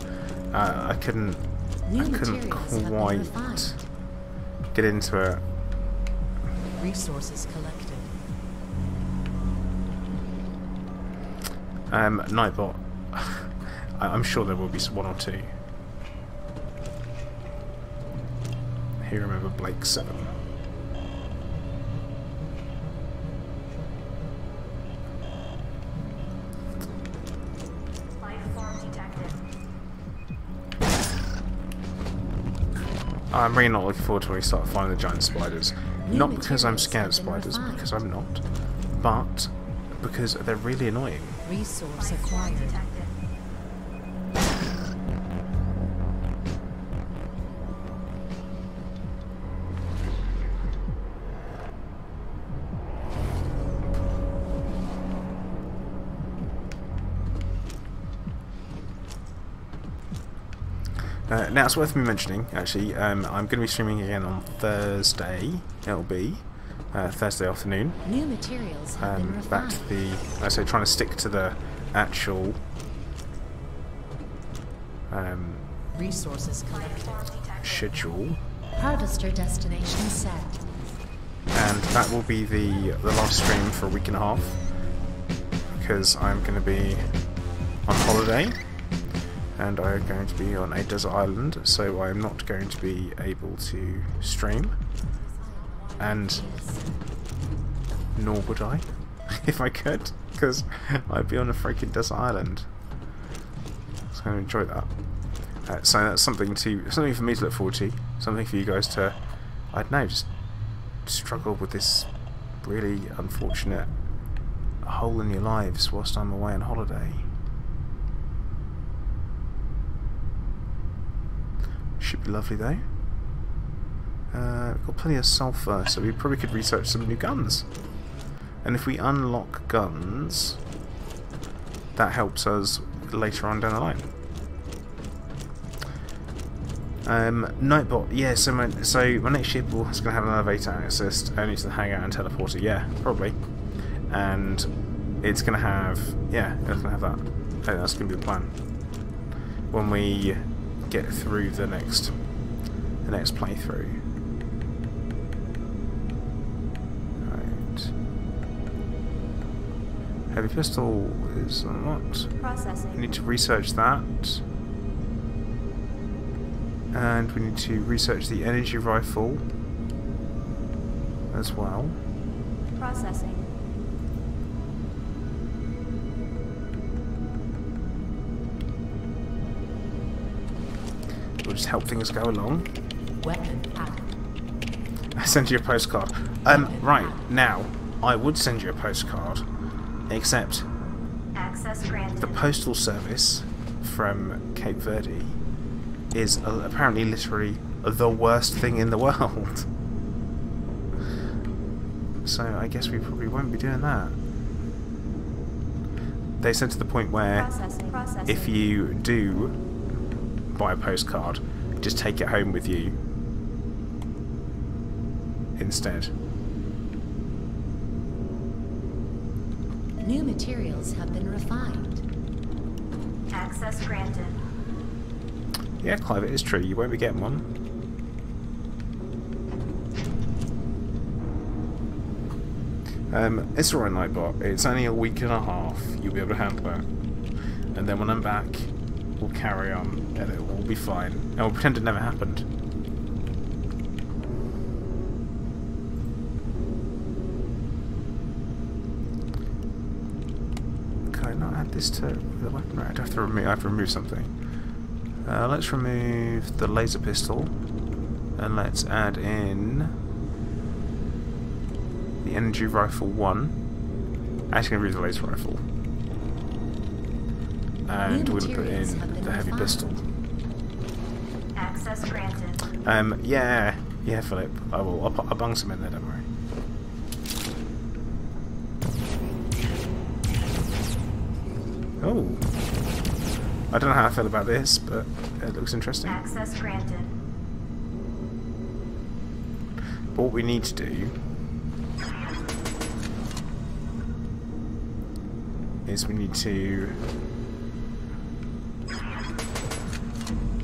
I couldn't quite get into it. Resources collected. Nightbot. I'm sure there will be one or two. Here, remember Blake 7. Life form detected. I'm really not looking forward to when we start finding the giant spiders. Not because I'm scared of spiders, because I'm not, but because they're really annoying. Resource acquired. Detected. Now it's worth me mentioning, actually, I'm going to be streaming again on Thursday. It'll be Thursday afternoon. New materials have been Back refined. to the, I say, trying to stick to the actual Resources collected. schedule, Harvester destination set. and that will be the last stream for a week and a half, because I'm going to be on holiday. And I'm going to be on a desert island, so I'm not going to be able to stream. And nor would I, if I could, because I'd be on a freaking desert island. So I'm going to enjoy that. So that's something for me to look forward to. Something for you guys to, I don't know, just struggle with this really unfortunate hole in your lives whilst I'm away on holiday. Should be lovely though. We've got plenty of sulphur, so we probably could research some new guns. And if we unlock guns, that helps us later on down the line. Nightbot, yeah, so my next ship is going to have an elevator access only to the hangar and teleporter, yeah, probably. And it's going to have, yeah, it's going to have that. I think that's going to be the plan. When we get through the next playthrough. Right. Heavy pistol is unlocked. Processing. We need to research that. And we need to research the energy rifle as well. Processing. Will just help things go along. Weapon out. I send you a postcard. Right, now, I would send you a postcard, except Access granted. the postal service from Cape Verde is apparently literally the worst thing in the world. So I guess we probably won't be doing that. They said to the point where Processing. Processing. if you do buy a postcard, just take it home with you instead. New materials have been refined. Access granted. Yeah, Clive, it is true. You won't be getting one. It's alright, Nightbot. It's only a week and a half. You'll be able to handle that. And then when I'm back, we'll carry on, and it will be fine. And we'll pretend it never happened. Can I not add this to the weapon? Right, I have to remove something. Let's remove the laser pistol, and let's add in the energy rifle 1. Actually, going to remove the laser rifle. And we're going to put in the heavy pistol. Access granted. Yeah, Philip. I'll bung some in there, don't worry. Oh. I don't know how I feel about this, but it looks interesting. Access granted. But what we need to do is we need to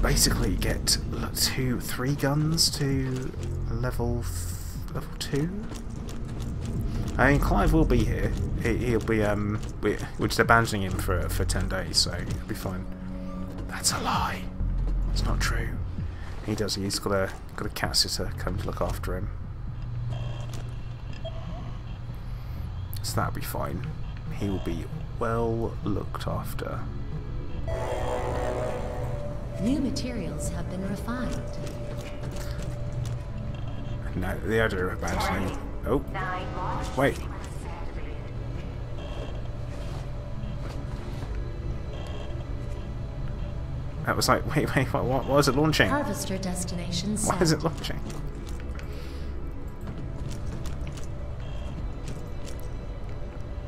basically get 3 guns to level 2. I mean, Clive will be here. He'll be we're just abandoning him for 10 days, so he'll be fine. That's a lie. It's not true. He's got a cat sitter come to look after him, so that'll be fine. He will be well looked after. New materials have been refined. No, the idea of abandoning. Oh, wait. That was like, wait, what was it launching? Harvester destination set. Why is it launching?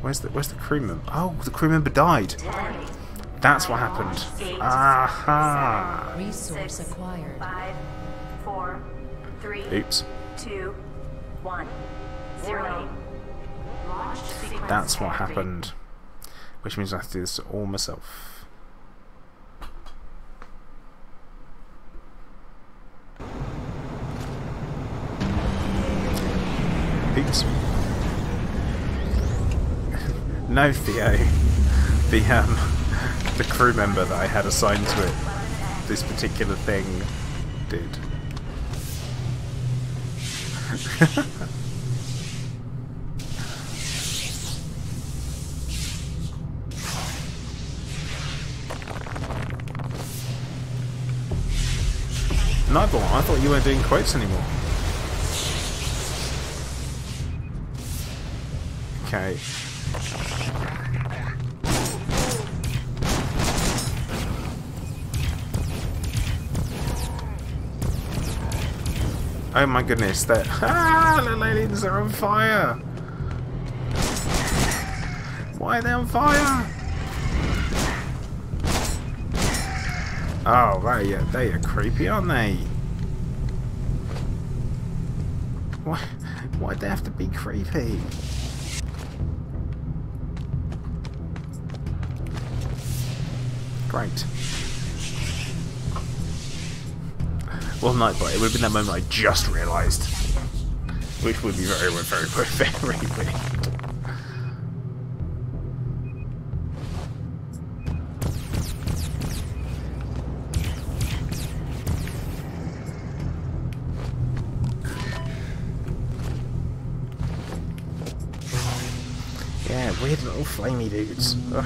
Where's the crew member? Oh, the crew member died. That's what happened. Aha! Resource acquired. 5, 4, 3, Oops. 2, 1, 0. Launch sequence That's what activated. happened. Which means I have to do this all myself. Oops. No, Theo. The crew member that I had assigned to it, this particular thing, did. Nightbot, I thought you weren't doing quotes anymore. Okay. Oh my goodness, the aliens are on fire! Why are they on fire? Oh, they are creepy, aren't they? Why'd they have to be creepy? Great. Well, Nightbot, it would have been that moment I just realised. Which would be very, very, very, very weird. Yeah, weird little flamey dudes. Ugh.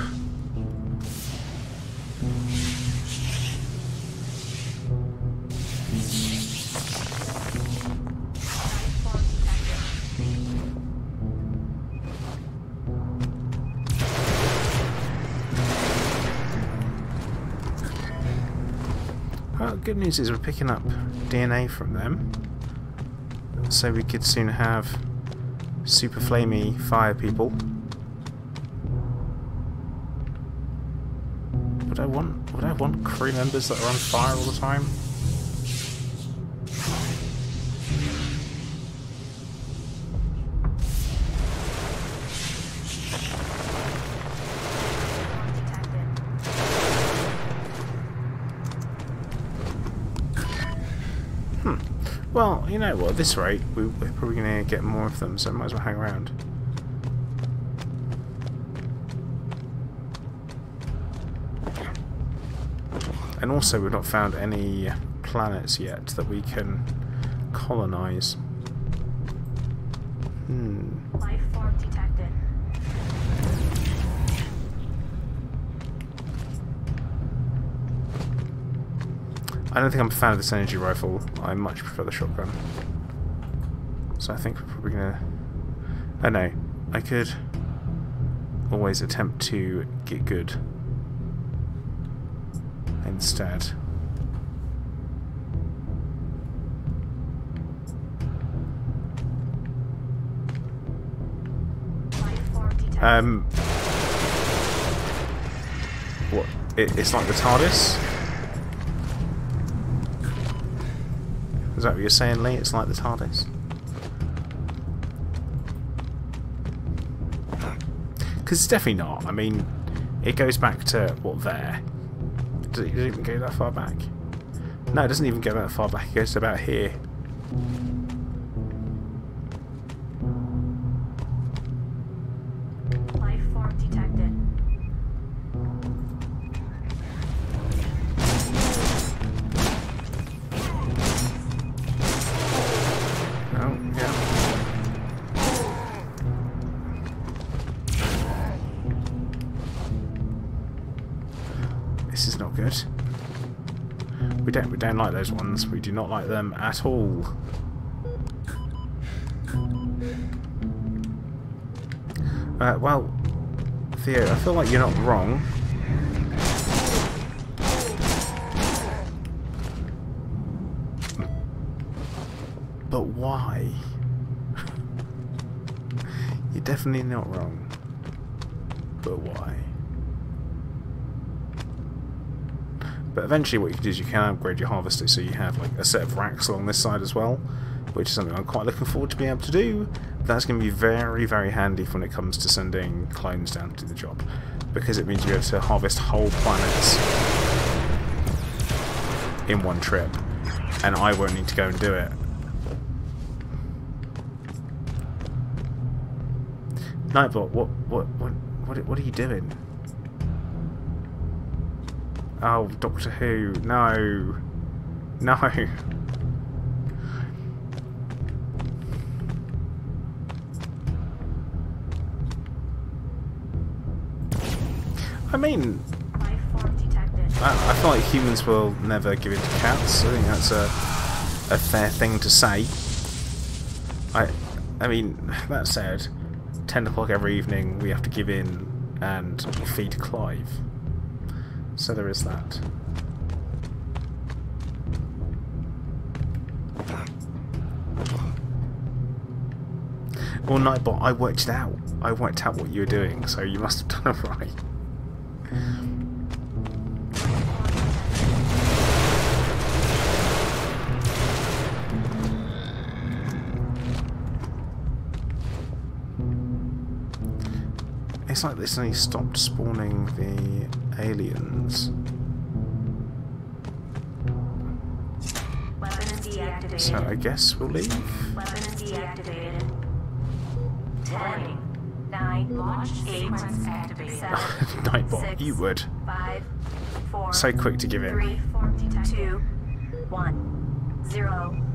Well, good news is we're picking up DNA from them, so we could soon have super flamey fire people. Would I want crew members that are on fire all the time? Well, you know what, at this rate, we're probably going to get more of them, so I might as well hang around. And also we've not found any planets yet that we can colonize. Life form detected. I don't think I'm a fan of this energy rifle. I much prefer the shotgun. So I think we're probably gonna... Oh no, I could always attempt to get good instead. Life form detected. What? It's like the TARDIS? Is that what you're saying, Lee? It's like the TARDIS? Because it's definitely not. I mean, it goes back to, what, there? Does it even go that far back? No, it doesn't even go that far back. It goes to about here. Life form detected. Oh, yeah. This is not good. We don't like those ones. We do not like them at all. Well, Theo, I feel like you're not wrong. But why? You're definitely not wrong. But why? But eventually what you can do is you can upgrade your harvester so you have like a set of racks along this side as well, which is something I'm quite looking forward to being able to do. That's going to be very, very handy when it comes to sending clones down to do the job, because it means you have to harvest whole planets in one trip, and I won't need to go and do it. Nightbot, what are you doing? Oh, Doctor Who, no. No. I mean, Life form detected. I feel like humans will never give in to cats. I think that's a fair thing to say. I mean, that said, 10 o'clock every evening we have to give in and feed Clive. So there is that. Well, Nightbot, I worked it out. I worked out what you were doing, so you must have done it right. It's like this only stopped spawning the aliens. Weapon deactivated. So I guess we'll leave. Weapon deactivated. 10, 9, launch sequence activated. 7, Nightbot, 6, you would. 5, 4, So quick to give in. 3, 2, 1, 0.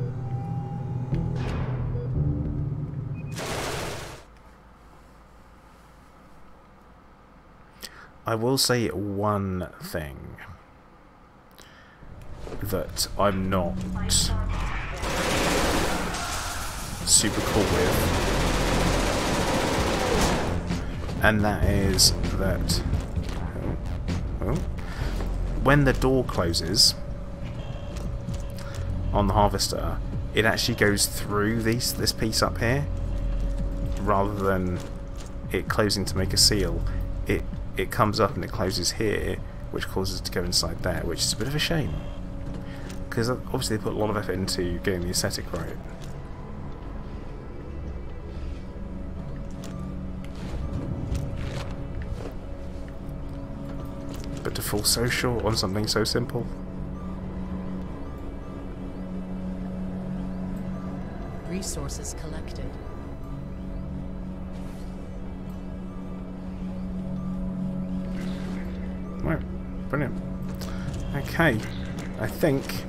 I will say one thing that I'm not super cool with, and that is that when the door closes on the harvester, it actually goes through this piece up here rather than it closing to make a seal. It comes up and it closes here, which causes it to go inside there, which is a bit of a shame, because obviously they put a lot of effort into getting the aesthetic right. But to fall so short on something so simple. Resources collected. Right, brilliant. Okay, I think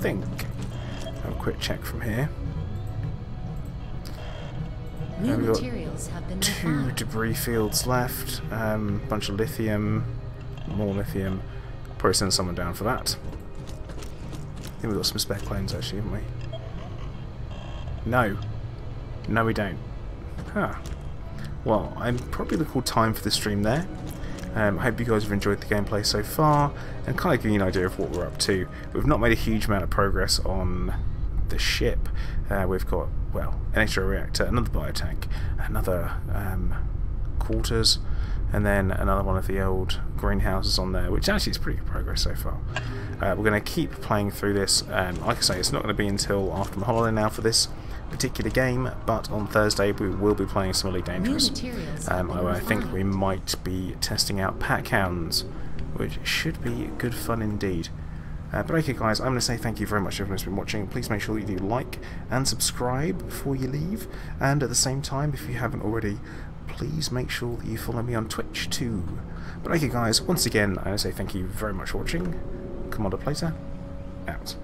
have a quick check from here. New We've got materials have been 2 refined. debris fields left, bunch of lithium, more lithium. Probably send someone down for that. I think we've got some spare clones actually, haven't we? No. No we don't. Huh. Well, I'm probably going to call time for the stream there. I hope you guys have enjoyed the gameplay so far and kind of give you an idea of what we're up to. We've not made a huge amount of progress on the ship. We've got, well, an extra reactor, another biotank, another quarters, and then another one of the old greenhouses on there, which actually is pretty good progress so far. We're going to keep playing through this. Like I say, it's not going to be until after my holiday now for this particular game, but on Thursday we will be playing some Elite Dangerous. I think we might be testing out pack hounds, which should be good fun indeed. But okay guys, I'm going to say thank you very much to everyone who's been watching. Please make sure that you do like and subscribe before you leave, and at the same time, if you haven't already, please make sure that you follow me on Twitch too. But okay guys, once again, I'm going to say thank you very much for watching. Commander Plater, out.